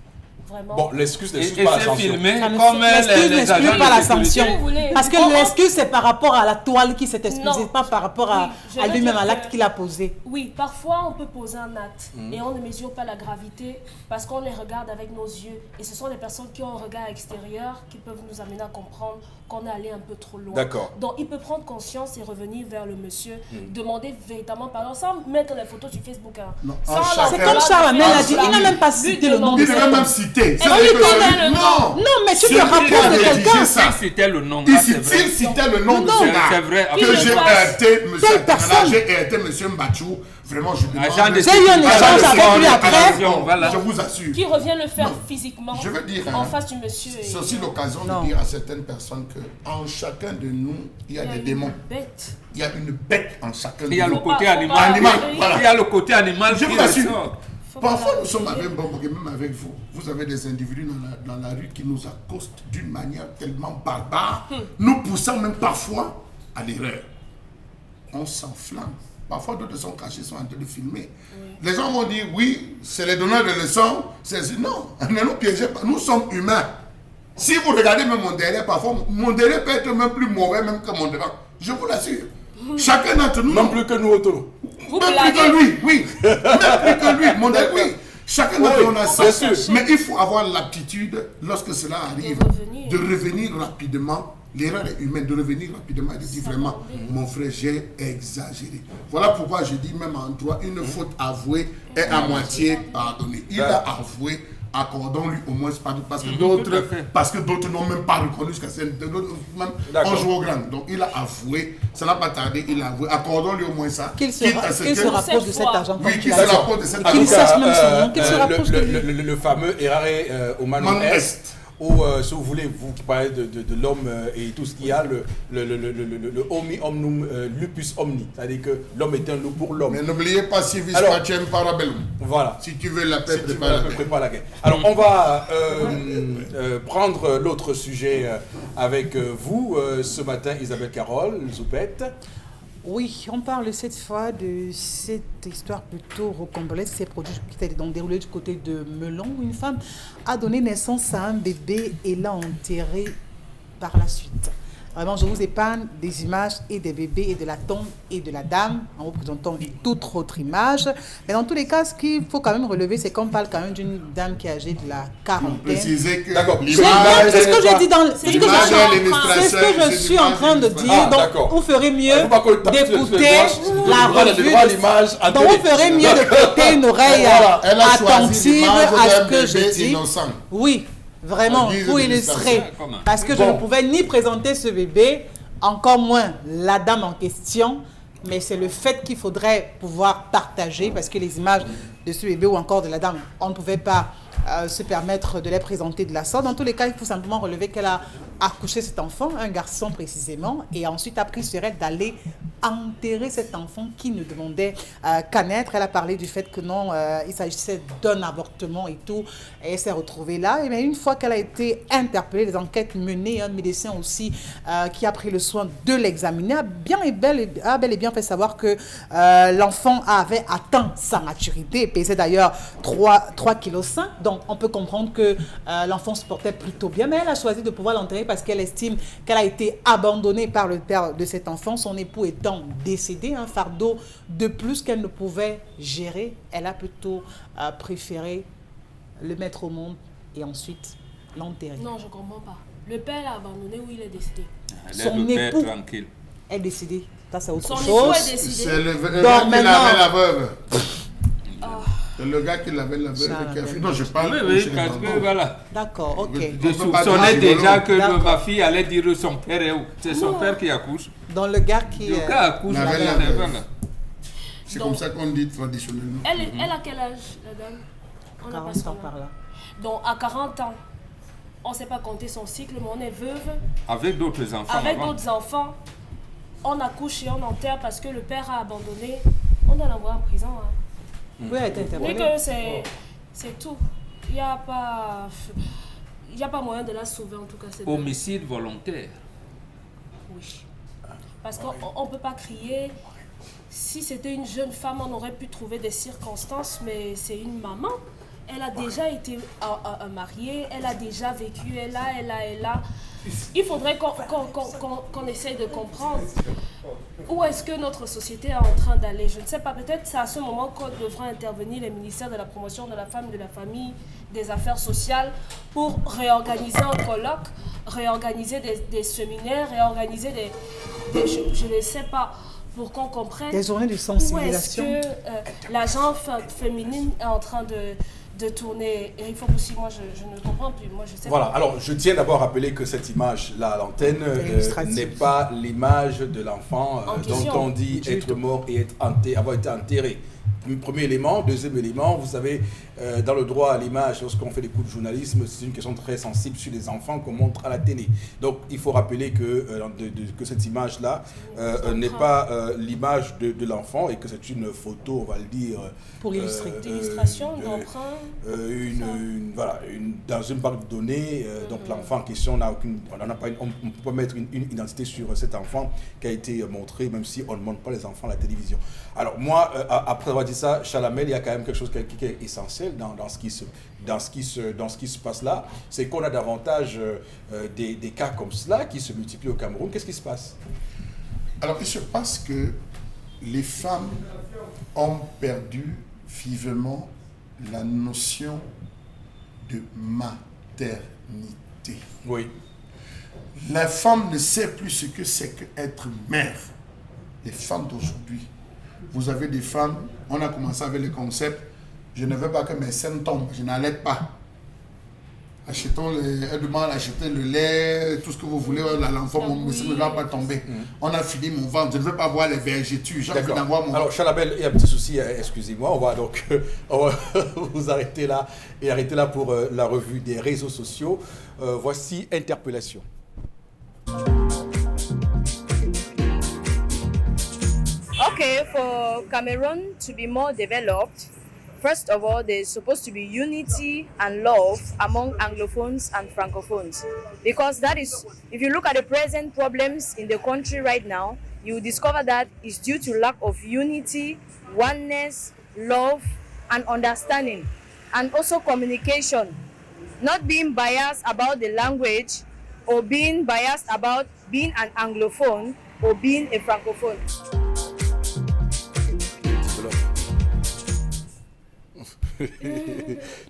Vraiment. Bon, l'excuse Et n'excuse pas la c'est sanction. filmé Ça ne- comme l'excuse les n'excuse agents pas la de sécurité. sanction. Si vous voulez. Parce que l'excuse, c'est par rapport à la toile qui s'est excusée, Non. pas par rapport Oui, je à veux lui-même, dire à l'acte que- qu'il a posé. Oui, parfois on peut poser un acte et on ne mesure pas la gravité parce qu'on les regarde avec nos yeux. Et ce sont des personnes qui ont un regard extérieur qui peuvent nous amener à comprendre qu'on est allé un peu trop loin. D'accord. Donc il peut prendre conscience et revenir vers le monsieur, demander véritablement pardon, sans mettre les photos sur Facebook. Hein. Non, Sans en la- chacun- C'est comme Charles Amel a dit, il n'a même pas Lui cité le nom demander- de Il cet est même homme. cité. on lui connaît le Non. Non, mais tu te Celui qui rapproches de avait quelqu'un. rédigé ça. Si c'était le nom, Il là, c'est vrai. citait le nom de Non, ce non. gars. C'est vrai. Que Qu'il j'ai le fasse. heurté, monsieur Quelle personne? j'ai heurté, monsieur Mbachou. Vraiment, je demande. Agent de J'ai eu un sécurité. échange Agent de avec lui sécurité. après. Non, Voilà. Je vous assure. Qui revient le faire Non. physiquement Je veux dire, en hein, face du monsieur. et- c'est aussi l'occasion Non. de dire à certaines personnes que en chacun de nous, il y a Il y a des une démons. bête. Il y a une bête en chacun de Il y a le nous. côté pas- animal. Animal, Il voilà. Il y a le côté animal Je qui vous assure. ressort. Faut pas Parfois, la nous sommes rejeter. avec Bobo et même avec vous. Vous avez des individus dans la rue qui nous accostent d'une manière tellement barbare, nous poussant même parfois à l'erreur. On s'enflamme. Parfois, d'autres sont cachés, sont en train de filmer. Les gens vont dire, oui, c'est les donneurs de leçons. Non, ne nous piégez pas. Nous sommes humains. Si vous regardez même mon derrière, parfois, mon derrière peut être même plus mauvais même que mon devant. Je vous l'assure. Chacun d'entre nous. Non plus que nous autour. Vous Même plus blaguez. que lui, oui. Même plus que lui, mon Dieu, oui. Chacun d'entre nous a ça. bien sûr. Mais il faut avoir l'aptitude, lorsque cela arrive, De revenir. de revenir rapidement. L'erreur est humaine, de revenir rapidement et de dire vraiment, mon frère, j'ai exagéré. Voilà pourquoi je dis même en droit, une faute avouée est à moitié pardonnée. Il a avoué, accordons-lui au moins pardon, parce que tout à d'autres, fait. n'ont même pas reconnu ce que c'est. D'autres même D'accord. on joue au grand. Donc il a avoué, ça n'a pas tardé, il a avoué, accordons-lui au moins ça. Qu'il se Quitte à ce qu'il que- se rapproche de Cette cet fois. agent. Oui, comme qu'il tu se as dit. rapproche de cet Et qu'il agent. sache même son nom, qu'il se rapproche de lui. le fameux Erare Omano Manu Est, Est. ou si vous voulez, vous qui parlez de l'homme et tout ce qu'il y a, le homi omnum lupus omni, c'est-à-dire que l'homme est un loup pour l'homme. Mais n'oubliez pas civis Alors- pacem parabellum. Voilà. Si tu veux la paix, Si tu prépare la paix. prépare la guerre. Alors, on va prendre l'autre sujet avec vous ce matin, Isabelle Carole, Zoupette. Oui, on parle cette fois de cette histoire plutôt rocambolesque qui s'est produite, qui s'est donc déroulée du côté de Melon, où une femme a donné naissance à un bébé et l'a enterré par la suite. Vraiment, je vous épargne des images et des bébés et de la tombe et de la dame en vous présentant toute autre image. Mais dans tous les cas, ce qu'il faut quand même relever, c'est qu'on parle quand même d'une dame qui est âgée de la quarantaine. Précisez que D'accord. l'image C'est ce que j'ai dit dans C'est c'est ce que l'image je- est c'est l'illustration, ce que je c'est suis en train de l'image. dire. Ah, Donc, d'accord. vous ferez mieux Faut pas qu'on tape sur le d'écouter doigt. la Voilà, revue. le droit à l'image en Donc, vous télé. ferez mieux de prêter une oreille Voilà, elle a choisi attentive l'image à ce d'un que je bébé dis. innocent. Oui, vraiment, En guise pour d'illustration. illustrer. Comment? Parce que je Bon. ne pouvais ni présenter ce bébé, encore moins la dame en question, mais c'est le fait qu'il faudrait pouvoir partager, parce que les images de ce bébé ou encore de la dame, on ne pouvait pas se permettre de les présenter de la sorte. Dans tous les cas, il faut simplement relever qu'elle a accouché cet enfant, un garçon précisément, et ensuite a pris sur elle d'aller enterrer cet enfant qui ne demandait qu'à naître. Elle a parlé du fait que non, il s'agissait d'un avortement et tout, et elle s'est retrouvée là. Et bien, une fois qu'elle a été interpellée, les enquêtes menées, un médecin aussi qui a pris le soin de l'examiner, a bel et bien fait savoir que l'enfant avait atteint sa maturité, et pesait d'ailleurs 3,5 kg. Donc, on peut comprendre que l'enfant se portait plutôt bien, mais elle a choisi de pouvoir l'enterrer parce qu'elle estime qu'elle a été abandonnée par le père de cet enfant, son époux étant décédé, un fardeau de plus qu'elle ne pouvait gérer. Elle a plutôt préféré le mettre au monde et ensuite l'enterrer. Non, je comprends pas. Le père l'a abandonné ou il est décédé. Laisse Son le père époux. tranquille. Elle est décédée. Ça, c'est autre Son chose. époux est C'est décédé. le Donc, gars qui maintenant- l'avait la veuve. Ah, C'est le gars qui l'avait la veuve. Ça, qui a la fait- veuve. Non, je parle Oui, pour oui, chez les parce mamans. que voilà. D'accord, ok. Je On peut pas soupçonnais dire déjà rigolo. que D'accord. ma fille allait dire son père est où. C'est son Non. père qui accouche. Dans le gars qui... Le gars accouche. la voilà, veuve. voilà. C'est Donc- comme ça qu'on dit traditionnellement. elle a quel âge, la dame? On n'a pas 40 son ans âge. par là. Donc, à 40 ans, on ne sait pas compter son cycle, mais on est veuve. Avec d'autres enfants. Avec avant. d'autres enfants, on accouche et on enterre parce que le père a abandonné. On doit l'envoyer en prison. Hein. Oui, elle a été Oui, interpellée. que c'est tout. Il n'y a pas moyen de la sauver en tout cas. cette dame. Homicide volontaire. Oui. Parce qu'on ne peut pas crier. Si c'était une jeune femme, on aurait pu trouver des circonstances, mais c'est une maman elle a déjà été mariée, elle a déjà vécu, elle a. Il faudrait qu'on essaye de comprendre où est-ce que notre société est en train d'aller. Je ne sais pas, peut-être c'est à ce moment qu'on devra intervenir les ministères de la promotion de la femme, de la famille, des affaires sociales pour réorganiser un colloque, réorganiser des séminaires, réorganiser je ne sais pas, pour qu'on comprenne des journées de sensibilisation. Où est-ce que la genre féminine est en train de tourner. Et il faut aussi, moi je ne comprends plus, moi je sais Voilà, pas. alors je tiens d'abord à rappeler que cette image-là à l'antenne n'est pas l'image de l'enfant dont on dit être mort et avoir été enterré. Premier élément. Deuxième élément, vous savez, dans le droit à l'image, lorsqu'on fait des cours de journalisme, c'est une question très sensible sur les enfants qu'on montre à la télé. Donc, il faut rappeler que cette image-là n'est pas l'image de l'enfant et que c'est une photo, on va le dire... Pour illustrer. D'illustration, d'emprunt. Dans une banque de données, donc l'enfant en question n'a aucune... On ne peut pas mettre une identité sur cet enfant qui a été montré, même si on ne montre pas les enfants à la télévision. Alors moi, après avoir dit ça, Chalamel, il y a quand même quelque chose qui est essentiel dans ce qui se passe là, c'est qu'on a davantage des cas comme cela qui se multiplient au Cameroun. Qu'est-ce qui se passe? Alors, il se passe que les femmes ont perdu vivement la notion de maternité. Oui. La femme ne sait plus ce que c'est qu'être mère. Les femmes d'aujourd'hui. Vous avez des femmes, on a commencé avec le concept, je ne veux pas que mes seins tombent, je n'allaite pas. Elle demande d'acheter le lait, tout ce que vous voulez, l'enfant, mon sein ne doit pas tomber. On a fini mon ventre, je ne veux pas voir les vergetures, j'ai envie d'avoir mon... Alors Chalabel, il y a un petit souci, excusez-moi, on va donc vous arrêter là et arrêter là pour la revue des réseaux sociaux. Voici Interpellation. Okay, for Cameroon to be more developed, first of all, there's supposed to be unity and love among Anglophones and Francophones. Because that is, if you look at the present problems in the country right now, you discover that it's due to lack of unity, oneness, love, and understanding. And also communication. Not being biased about the language or being biased about being an Anglophone or being a Francophone.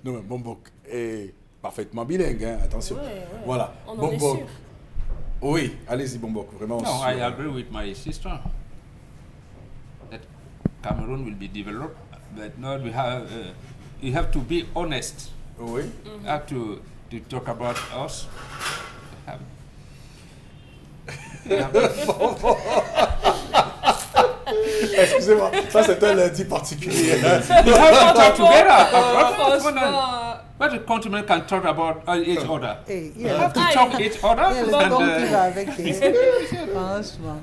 Non mais Bombok est parfaitement bilingue, hein, attention. Ouais. Voilà. On en est Bombok. sûr. Oui, allez-y Bombok, vraiment. No, I agree with my sister that Cameroon will be developed, but not we have. You have to be honest. Oui. You have to talk about us. Excusez-moi, ça c'est un lundi particulier. Hein. You have to talk together. Franchement. But the countrymen can talk about each other. Hey, You have to talk each other. il y a le don qui va avec. Franchement.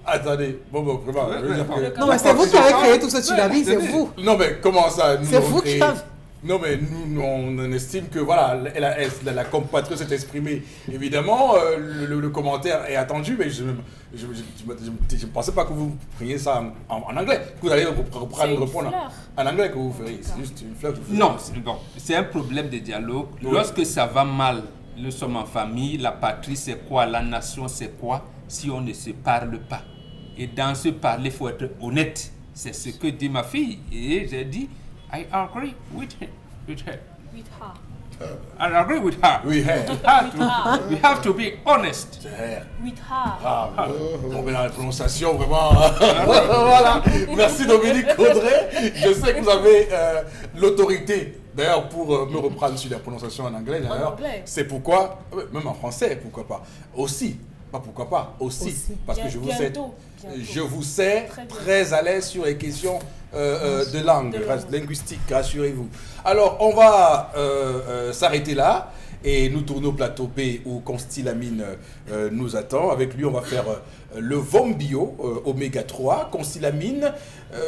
Attendez, Bombok, vraiment. Je veux dire que... Non, mais c'est vous qui avez créé tout ce tsunami, c'est vous. Non mais comment ça nous C'est avons vous créé... qui avez... Non mais nous on estime que voilà, la compatriote s'est exprimée. Évidemment, le commentaire est attendu, mais je ne pensais pas que vous preniez ça en anglais. Que vous allez répondre en anglais que vous feriez. C'est juste une fleur que vous Non, c'est un problème de dialogue. Oui. Lorsque ça va mal, nous sommes en famille, la patrie c'est quoi, la nation c'est quoi, si on ne se parle pas. Et dans ce parler, il faut être honnête. C'est ce que dit ma fille. Et j'ai dit, I agree with her. With her. I agree with her. Oui, We have to be honest. With her. Ah, bon, mais la prononciation, vraiment. Voilà. Merci Dominique Audrey. Je sais que vous avez l'autorité, d'ailleurs, pour me reprendre sur la prononciation en anglais. D'ailleurs, c'est pourquoi, même en français, pourquoi pas. Aussi, pas pourquoi pas, aussi. Parce que je vous sais très à l'aise sur les questions de langue, linguistique, rassurez-vous. Alors, on va s'arrêter là et nous tourner au plateau B où Constilamine nous attend. Avec lui, on va faire le Vombio Oméga 3. Constilamine,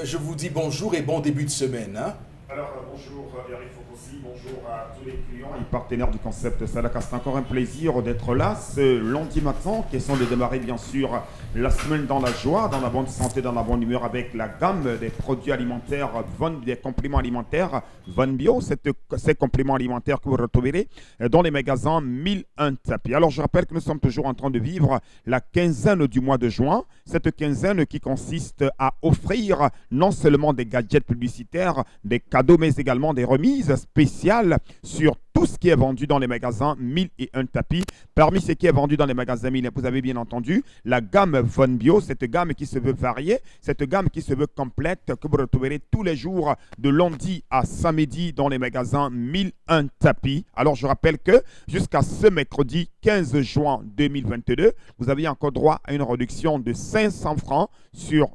je vous dis bonjour et bon début de semaine. Hein. Alors, bonjour Eric Fokosi, bonjour à tous les clients et partenaires du concept Salaka. C'est encore un plaisir d'être là ce lundi matin. Question de démarrer bien sûr la semaine dans la joie, dans la bonne santé, dans la bonne humeur avec la gamme des produits alimentaires, des compléments alimentaires Von Bio. Ces compléments alimentaires que vous retrouverez dans les magasins 1001 tapis. Alors, je rappelle que nous sommes toujours en train de vivre la quinzaine du mois de juin. Cette quinzaine qui consiste à offrir non seulement des gadgets publicitaires, des cadeaux, mais également des remises spéciales sur tout ce qui est vendu dans les magasins 1001 tapis. Parmi ce qui est vendu dans les magasins 1000, vous avez bien entendu la gamme Von Bio, cette gamme qui se veut variée, cette gamme qui se veut complète, que vous retrouverez tous les jours de lundi à samedi dans les magasins 1001 tapis. Alors, je rappelle que jusqu'à ce mercredi 15 juin 2022, vous avez encore droit à une réduction de 500 francs sur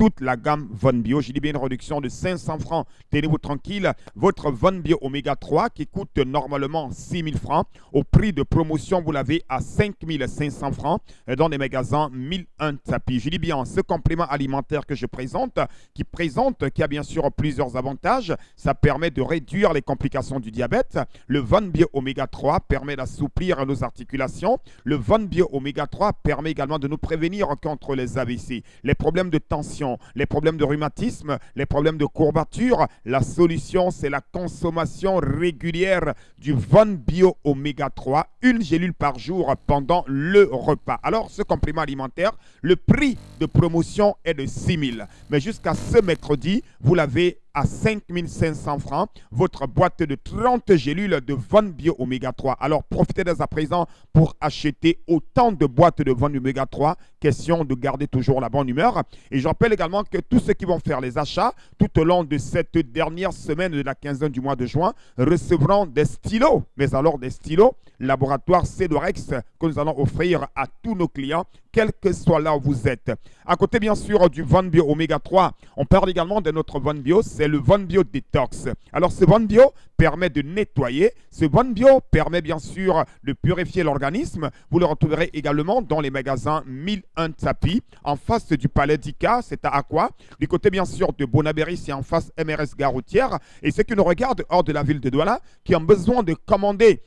toute la gamme Von Bio. Je dis bien une réduction de 500 francs. Tenez-vous tranquille. Votre Von Bio Oméga 3 qui coûte normalement 6 000 francs. Au prix de promotion, vous l'avez à 5 500 francs dans les magasins 1001 tapis. Je dis bien ce complément alimentaire que je présente, qui a bien sûr plusieurs avantages. Ça permet de réduire les complications du diabète. Le Von Bio Oméga 3 permet d'assouplir nos articulations. Le Von Bio Oméga 3 permet également de nous prévenir contre les AVC, les problèmes de tension, les problèmes de rhumatisme, les problèmes de courbature. La solution, c'est la consommation régulière du Von Bio Oméga 3, une gélule par jour pendant le repas. Alors, ce complément alimentaire, le prix de promotion est de 6 000. Mais jusqu'à ce mercredi, vous l'avez à 5 500 francs, votre boîte de 30 gélules de Von Bio Oméga 3. Alors, profitez dès à présent pour acheter autant de boîtes de Von Oméga 3. Question de garder toujours la bonne humeur. Et je rappelle également que tous ceux qui vont faire les achats tout au long de cette dernière semaine de la quinzaine du mois de juin recevront des stylos. Mais alors, des stylos laboratoire Cedorex que nous allons offrir à tous nos clients, quel que soit là où vous êtes. À côté, bien sûr, du Von Bio Oméga 3, on parle également de notre Von Bio, c'est le Von Bio Detox. Alors, ce Von Bio permet de nettoyer. Ce Von Bio permet bien sûr de purifier l'organisme. Vous le retrouverez également dans les magasins 1001 tapis, en face du Palais d'Ika, c'est à Aqua. Du côté bien sûr de Bonaberry, c'est en face MRS Gare Routière. Et ceux qui nous regardent hors de la ville de Douala, qui ont besoin de commander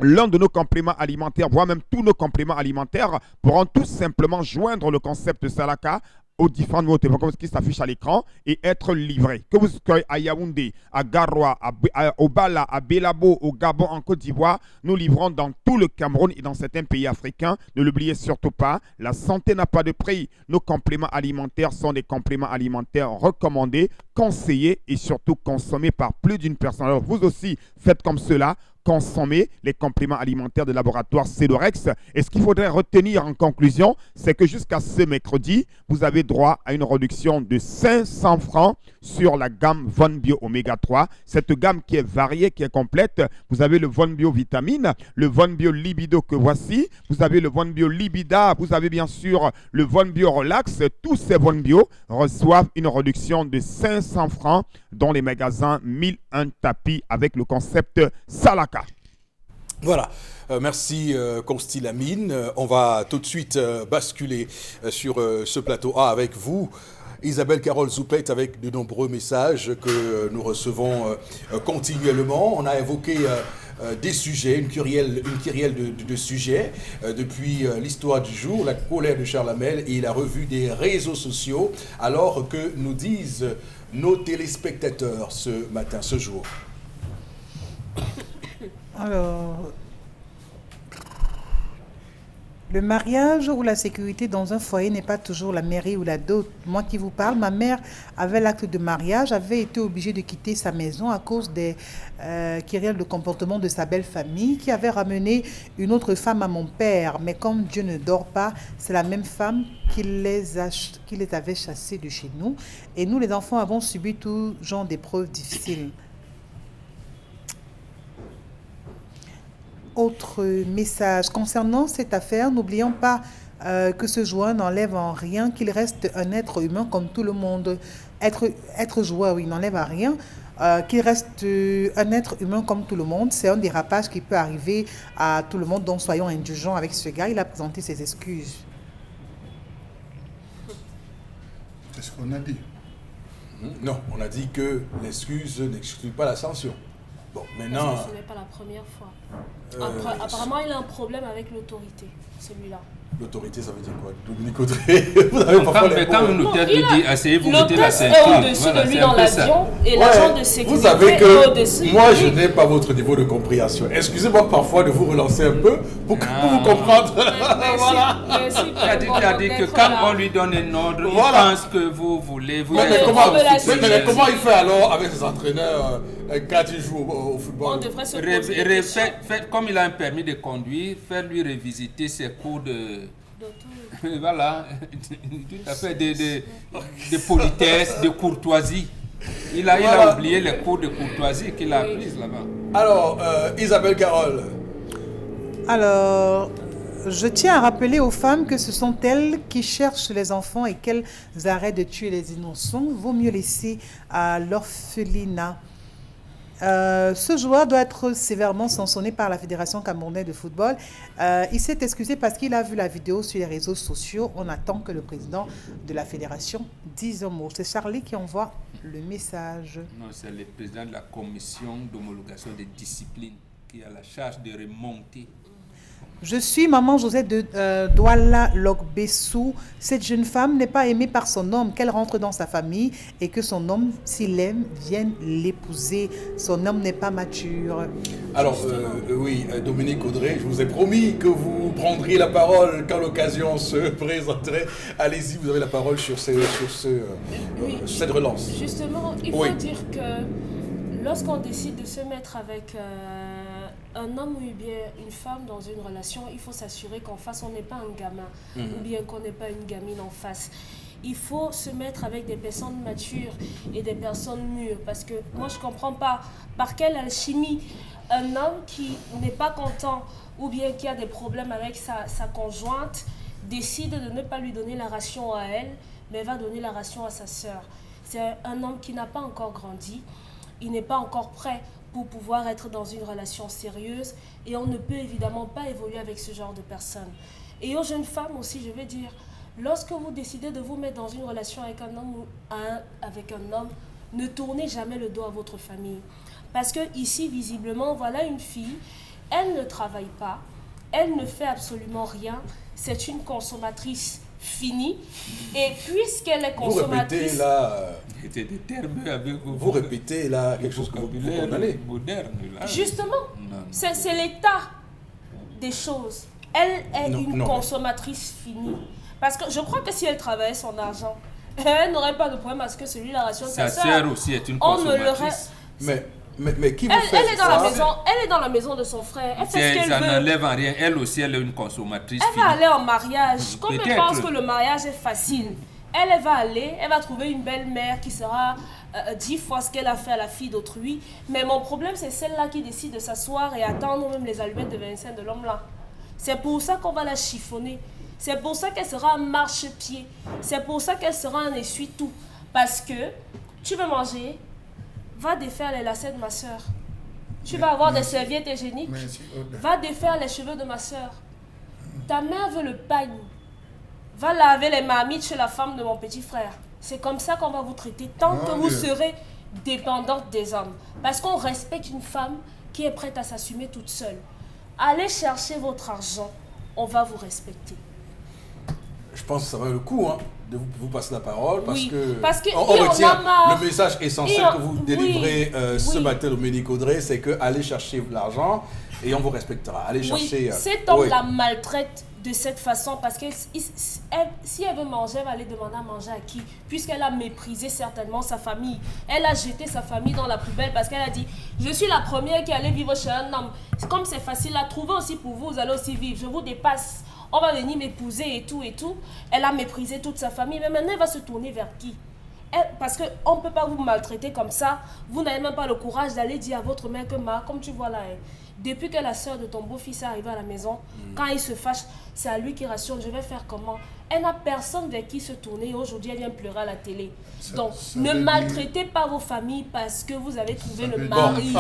l'un de nos compléments alimentaires, voire même tous nos compléments alimentaires, pourront tout simplement joindre le concept Salaka aux différents numéros de téléphone qui s'affichent à l'écran et être livrés. Que vous soyez à Yaoundé, à Garoua, au Bala, à Belabo, au Gabon, en Côte d'Ivoire, nous livrons dans tout le Cameroun et dans certains pays africains. Ne l'oubliez surtout pas, la santé n'a pas de prix. Nos compléments alimentaires sont des compléments alimentaires recommandés, conseillés et surtout consommés par plus d'une personne. Alors vous aussi, faites comme cela. Consommer les compléments alimentaires de laboratoire Cedorex. Et ce qu'il faudrait retenir en conclusion, c'est que jusqu'à ce mercredi, vous avez droit à une réduction de 500 francs sur la gamme Von Bio Oméga 3. Cette gamme qui est variée, qui est complète. Vous avez le Von Bio Vitamine, le Von Bio Libido que voici. Vous avez le Von Bio Libida. Vous avez bien sûr le Von Bio Relax. Tous ces Von Bio reçoivent une réduction de 500 francs dans les magasins 1001 tapis avec le concept Salaka. Voilà, merci Constilamine. On va tout de suite basculer sur ce plateau A avec vous. Isabelle Carole Zouplet avec de nombreux messages que nous recevons continuellement. On a évoqué des sujets, une kyrielle de sujets depuis l'histoire du jour, la colère de Charles Hamel et la revue des réseaux sociaux. Alors que nous disent nos téléspectateurs ce matin, ce jour? Alors, le mariage ou la sécurité dans un foyer n'est pas toujours la mairie ou la dot. Moi qui vous parle, ma mère avait l'acte de mariage, avait été obligée de quitter sa maison à cause des querelles de comportement de sa belle famille qui avait ramené une autre femme à mon père. Mais comme Dieu ne dort pas, c'est la même femme qui les avait chassés de chez nous. Et nous, les enfants, avons subi tout genre d'épreuves difficiles. Autre message concernant cette affaire, n'oublions pas que ce joueur n'enlève en rien, qu'il reste un être humain comme tout le monde. Être joueur, oui, n'enlève à rien, qu'il reste un être humain comme tout le monde. C'est un dérapage qui peut arriver à tout le monde, donc soyons indulgents avec ce gars. Il a présenté ses excuses. C'est ce qu'on a dit. Non, on a dit que l'excuse n'exclut pas la sanction. Bon, maintenant... Parce que ce n'est pas la première fois. Apparemment, il a un problème avec l'autorité, celui-là. L'autorité, ça veut dire quoi? Dominique Audrey, vous avez parfois les quand mots. une hôtesse lui dit, asseyez-vous, mettez la L'hôtesse est ceinture. au-dessus Voilà, de lui c'est un dans peu ça. l'avion et Ouais, l'agent de sécurité vous savez est que au-dessus moi, de je lui. n'ai pas votre niveau de compréhension. Excusez-moi parfois de vous relancer un peu pour vous comprendre. Voilà. Merci, Il a dit que quand on lui donne un ordre, Voilà. il pense que vous voulez. Vous Mais êtes comment, on peut la mais suivre. comment il fait alors avec ses entraîneurs quand il joue au On football? devrait se poser des questions. Comme il a un permis de conduire, faire lui révisiter ses cours de... D'autres- Voilà, tout à fait, de politesse, de courtoisie. Il a Voilà. oublié les cours de courtoisie qu'il a appris là-bas. Alors, Isabelle Carole, Alors, je tiens à rappeler aux femmes que ce sont elles qui cherchent les enfants et qu'elles arrêtent de tuer les innocents. Vaut mieux laisser à l'orphelinat. Ce joueur doit être sévèrement sanctionné par la Fédération camerounaise de football. Il s'est excusé parce qu'il a vu la vidéo sur les réseaux sociaux. On attend que le président de la fédération dise un mot. C'est Charlie qui envoie le message. Non, c'est le président de la commission d'homologation des disciplines qui a la charge de remonter. Je suis maman Josette de Douala Lokbessou. Cette jeune femme n'est pas aimée par son homme, qu'elle rentre dans sa famille et que son homme, s'il l'aime, vienne l'épouser. Son homme n'est pas mature. alors oui, Dominique Audrey, je vous ai promis que vous prendriez la parole quand l'occasion se présenterait. Allez-y, vous avez la parole sur cette relance. Justement, il faut Oui. dire que lorsqu'on décide de se mettre avec un homme ou bien une femme dans une relation, il faut s'assurer qu'en face, on n'est pas un gamin ou bien qu'on n'est pas une gamine en face. Il faut se mettre avec des personnes matures et des personnes mûres parce que moi, je ne comprends pas par quelle alchimie un homme qui n'est pas content ou bien qui a des problèmes avec sa conjointe décide de ne pas lui donner la ration à elle, mais va donner la ration à sa sœur. C'est un homme qui n'a pas encore grandi, il n'est pas encore prêt pour pouvoir être dans une relation sérieuse et on ne peut évidemment pas évoluer avec ce genre de personnes. Et aux jeunes femmes aussi, je vais dire, lorsque vous décidez de vous mettre dans une relation avec un homme ou avec un homme, ne tournez jamais le dos à votre famille. Parce que ici, visiblement, voilà une fille, elle ne travaille pas, elle ne fait absolument rien, c'est une consommatrice finie et puisqu'elle est Vous répétez consommatrice... là, C'est des termes avec vous répétez là quelque chose que vous condamnez. moderne. Là. Justement, Non. c'est l'état des choses. Elle est Non, une non. consommatrice finie. Parce que je crois que si elle travaillait son argent, elle n'aurait pas de problème parce que celui la ration de Sa sa sœur sœur. aussi est une On ne l'aurait... consommatrice. Mais qui vous fait Elle est dans la ça? maison, elle est dans la maison de son frère. Elle fait ce qu'elle Ça veut. n'enlève en rien. Elle aussi, elle est une consommatrice Elle va finie. aller en mariage. Comme elle Peut-être. pense que le mariage est facile, elle va aller, elle va trouver une belle-mère qui sera 10 fois ce qu'elle a fait à la fille d'autrui. Mais mon problème, c'est celle-là qui décide de s'asseoir et attendre même les allumettes de 25 de l'homme-là. C'est pour ça qu'on va la chiffonner. C'est pour ça qu'elle sera un marchepied. C'est pour ça qu'elle sera un essuie-tout. Parce que tu veux manger, va défaire les lacets de ma soeur. Tu vas avoir des serviettes hygiéniques. Merci, Audrey. Va défaire les cheveux de ma soeur. Ta mère veut le pagne. Va laver les marmites chez la femme de mon petit frère. C'est comme ça qu'on va vous traiter tant que vous serez dépendante des hommes. Parce qu'on respecte une femme qui est prête à s'assumer toute seule. Allez chercher votre argent, on va vous respecter. Je pense que ça va le coup de vous passer la parole parce Oui, que, parce que on il en a retient marre. le message essentiel Il en- que vous oui, délivrez ce oui. matin, Dominique Audrey, c'est que allez chercher l'argent et on vous respectera. Allez chercher. Oui, cet homme oui. la maltraite de cette façon parce que si elle veut manger, elle va aller demander à manger à qui? Puisqu'elle a méprisé certainement sa famille. Elle a jeté sa famille dans la poubelle parce qu'elle a dit « Je suis la première qui allait vivre chez un homme. Comme c'est facile à trouver aussi pour vous, vous allez aussi vivre. Je vous dépasse. On va venir m'épouser et tout et tout. » Elle a méprisé toute sa famille. Mais maintenant, elle va se tourner vers qui? Parce qu'on ne peut pas vous maltraiter comme ça. Vous n'avez même pas le courage d'aller dire à votre mère que comme tu vois là, depuis que la soeur de ton beau-fils est arrivée à la maison, quand il se fâche, c'est à lui qui rationne. Je vais faire comment? Elle n'a personne vers qui se tourner. Et aujourd'hui, elle vient pleurer à la télé. Donc, ça ne veut dire- maltraitez pas vos familles parce que vous avez trouvé Ça le veut Bon, mari.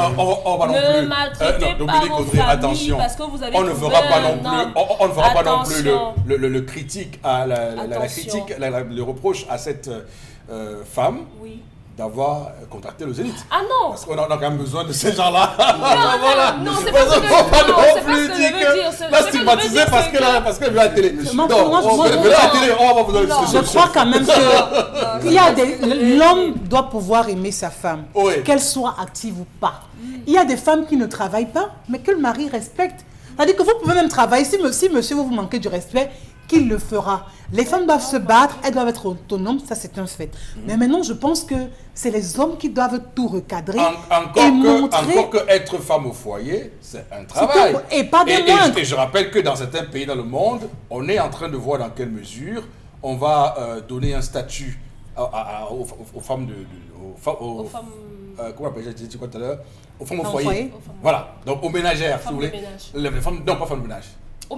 on va non Ne plus. maltraitez non, pas Dominique vos Audrey, familles attention. parce que vous avez On ne trouvé fera pas un non plus. homme. On ne fera pas non plus Attention. le critique à la Attention. critique, le reproche à cette femme. Oui. d'avoir contacté le Zénith. Ah non. Parce qu'on a quand même besoin de ces gens-là. Non, c'est pas ce que je veux dire. La stigmatiser parce qu'elle veut la télé. Non, on veut la télé, on va vous donner Je crois quand même que l'homme doit pouvoir aimer sa femme, Oui. qu'elle soit active ou pas. Il y a des femmes qui ne travaillent pas, mais que le mari respecte. C'est-à-dire que vous pouvez même travailler, si monsieur vous manquez du respect, qu'il le fera. Les femmes doivent se battre, elles doivent être autonomes, ça c'est un fait. Mais maintenant, je pense que c'est les hommes qui doivent tout recadrer et montrer... Encore que être femme au foyer, c'est un travail. Et pas des moindres. Et je rappelle que dans certains pays dans le monde, on est en train de voir dans quelle mesure on va donner un statut aux femmes comment on appelle, j'ai dit quoi tout à l'heure, aux femmes au foyer. Voilà, donc aux ménagères, si vous voulez. Les femmes, non, pas femmes de ménage.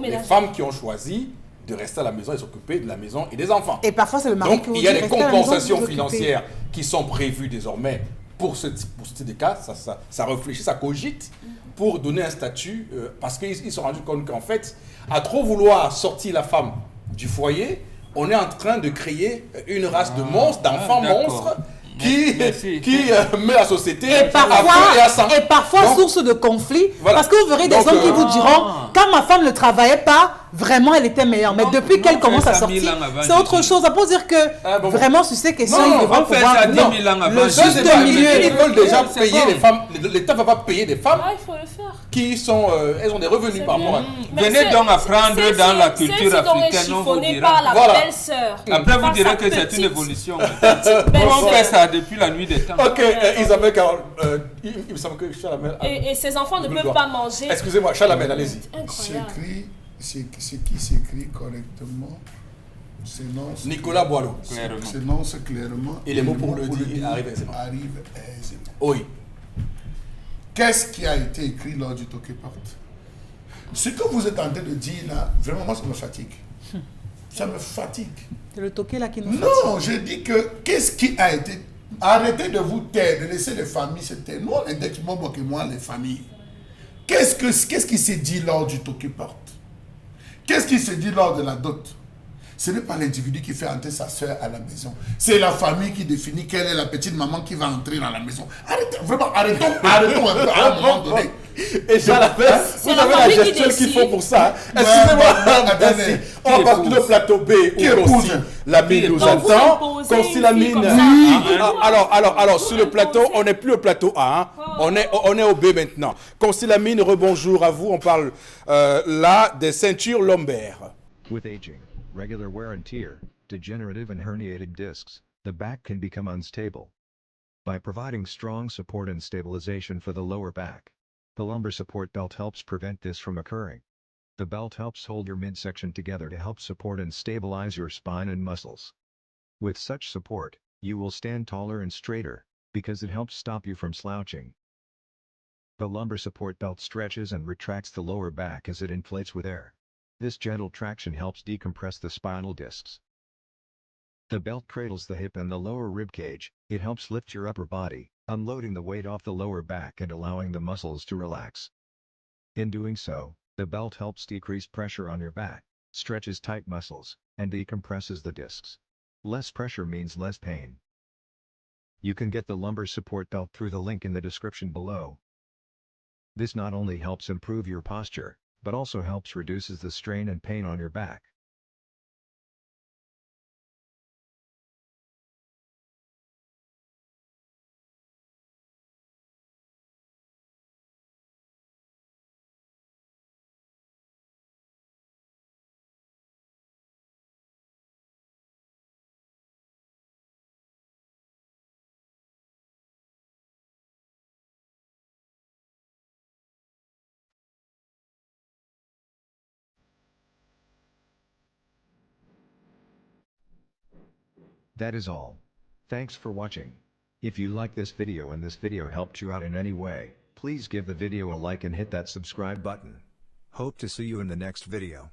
Les femmes qui ont choisi de rester à la maison et s'occuper de la maison et des enfants. Et parfois, c'est le mari qui Donc, il y a des compensations financières qui sont prévues désormais pour ce type de cas. Ça réfléchit, ça cogite pour donner un statut, parce qu'ils se sont rendus compte qu'en fait, à trop vouloir sortir la femme du foyer, on est en train de créer une race de monstres, d'enfants monstres, qui met la société et parfois source de conflit, parce que vous verrez des hommes qui vous diront quand ma femme ne travaillait pas, vraiment elle était meilleure, mais depuis qu'elle commence à sortir, c'est autre chose. Ça peut dire que vraiment sur ces questions, ils devront pouvoir le juste milieu. Ils veulent déjà payer les femmes, l'État ne va pas payer des femmes qui sont, elles ont des revenus par mois. Venez donc apprendre dans la culture africaine, on vous dira. Après vous direz que c'est une évolution. On fait ça depuis la nuit des temps. Ok, Isabelle, il me semble que Chalamel... Et ces enfants ne peuvent pas manger. Excusez-moi, Chalamel, allez-y. C'est qui s'écrit correctement, s'énonce Nicolas Boileau. S'énonce clairement. Et les mots pour le dire arrivent aisément. Oui. Qu'est-ce qui a été écrit lors du Tokyo-Part? Ce que vous êtes en train de dire là, vraiment, moi, ça me fatigue. Ça me fatigue. C'est le Tokyo là qui nous fatigue. Non, je dis que qu'est-ce qui a été... Arrêtez de vous taire, de laisser les familles se taire. Nous, on indexe moins que moi, les familles. Qu'est-ce qui s'est dit lors du Tokyo-Part? Qu'est-ce qui se dit lors de la dot? Ce n'est pas l'individu qui fait entrer sa soeur à la maison. C'est la famille qui définit quelle est la petite maman qui va entrer dans la maison. Arrêtez, vraiment, arrêtons un peu à un moment donné. Et vous avez la gestion qu'il faut pour ça. Excusez-moi, on va partir de plateau B où la mine nous attend. Consti la mine. Alors, sur le plateau, on n'est plus au plateau A. On est au B maintenant. Consti la mine, rebonjour à vous. On parle là des ceintures lombaires. With aging, regular wear and tear, degenerative and herniated discs, the back can become unstable. By providing strong support and stabilization for the lower back, the lumbar support belt helps prevent this from occurring. The belt helps hold your midsection together to help support and stabilize your spine and muscles. With such support, you will stand taller and straighter, because it helps stop you from slouching. The lumbar support belt stretches and retracts the lower back as it inflates with air. This gentle traction helps decompress the spinal discs. The belt cradles the hip and the lower rib cage. It helps lift your upper body, unloading the weight off the lower back and allowing the muscles to relax. In doing so, the belt helps decrease pressure on your back, stretches tight muscles, and decompresses the discs. Less pressure means less pain. You can get the lumbar support belt through the link in the description below. This not only helps improve your posture, but also helps reduces the strain and pain on your back. That is all. Thanks for watching. If you like this video and this video helped you out in any way, please give the video a like and hit that subscribe button. Hope to see you in the next video.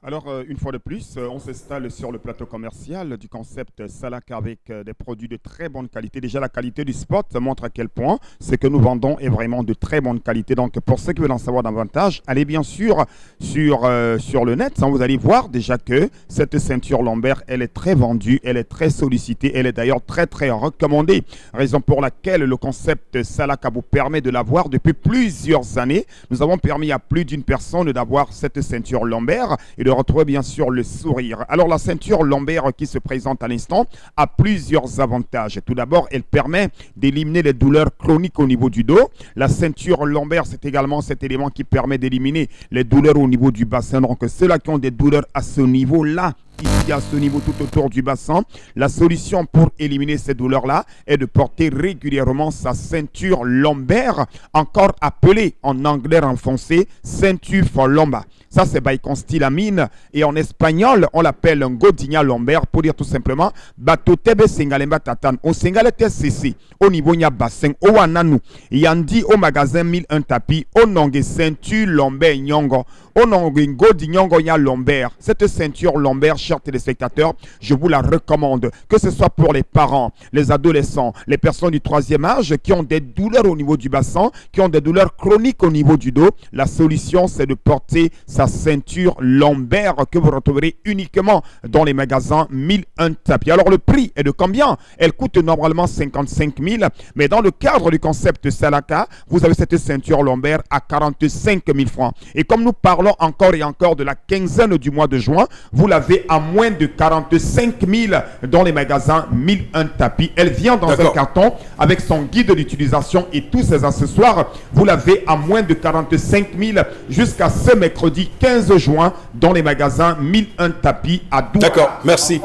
Alors, une fois de plus, on s'installe sur le plateau commercial du concept Salaka avec des produits de très bonne qualité. Déjà, la qualité du spot montre à quel point ce que nous vendons est vraiment de très bonne qualité. Donc, pour ceux qui veulent en savoir davantage, allez bien sûr sur le net. Vous allez voir déjà que cette ceinture lombaire, elle est très vendue, elle est très sollicitée, elle est d'ailleurs très, très recommandée. Raison pour laquelle le concept Salaka vous permet de l'avoir depuis plusieurs années. Nous avons permis à plus d'une personne d'avoir cette ceinture lombaire et de retrouver bien sûr le sourire. Alors la ceinture lombaire qui se présente à l'instant a plusieurs avantages. Tout d'abord, elle permet d'éliminer les douleurs chroniques au niveau du dos. La ceinture lombaire, c'est également cet élément qui permet d'éliminer les douleurs au niveau du bassin. Donc ceux-là qui ont des douleurs à ce niveau-là, ici à ce niveau tout autour du bassin, la solution pour éliminer ces douleurs-là est de porter régulièrement sa ceinture lombaire, encore appelée en anglais renfoncé ceinture for lumbar. Ça, c'est by Constilamine. Et en espagnol, on l'appelle un godinha lombaire pour dire tout simplement Batotebe Sengalemba Tatan. Au Sengalete CC, au niveau nya bassin, au Wananu. Yandi au magasin 1001 tapis, au nongue ceinture lombaire nyongo. Au nongue godinyongo nya lombaire. Cette ceinture lombaire, chers téléspectateurs, je vous la recommande. Que ce soit pour les parents, les adolescents, les personnes du 3e âge qui ont des douleurs au niveau du bassin, qui ont des douleurs chroniques au niveau du dos, la solution, c'est de porter sa ceinture lombaire que vous retrouverez uniquement dans les magasins 1001 tapis. Alors le prix est de combien? Elle coûte normalement 55 000, mais dans le cadre du concept Salaka, vous avez cette ceinture lombaire à 45 000 francs. Et comme nous parlons encore et encore de la quinzaine du mois de juin, vous l'avez à moins de 45 000 dans les magasins 1001 tapis. Elle vient dans un carton avec son guide d'utilisation et tous ses accessoires. Vous l'avez à moins de 45 000 jusqu'à ce mercredi 15 juin dans les magasins 1001 tapis à Douala. D'accord, merci.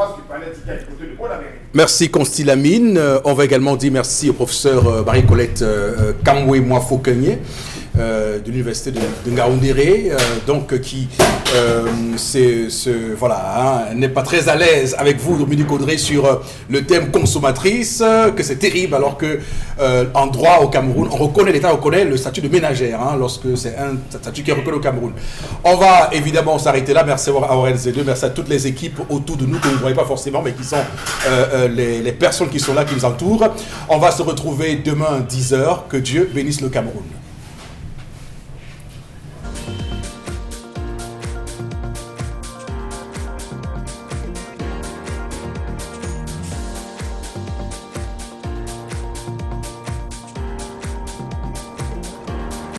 Merci Constilamine. On va également dire merci au professeur Marie-Colette Kamwe Mwafo-Kenye de l'université de Ngaoundéré, donc qui n'est pas très à l'aise avec vous, Dominique Audrey, sur le thème consommatrice, que c'est terrible alors que en droit au Cameroun, l'État reconnaît le statut de ménagère lorsque c'est un statut qui est reconnu au Cameroun. On va évidemment s'arrêter là. Merci à ORNZ2, merci à toutes les équipes autour de nous que vous ne voyez pas forcément, mais qui sont les personnes qui sont là, qui nous entourent. On va se retrouver demain 10h. Que Dieu bénisse le Cameroun.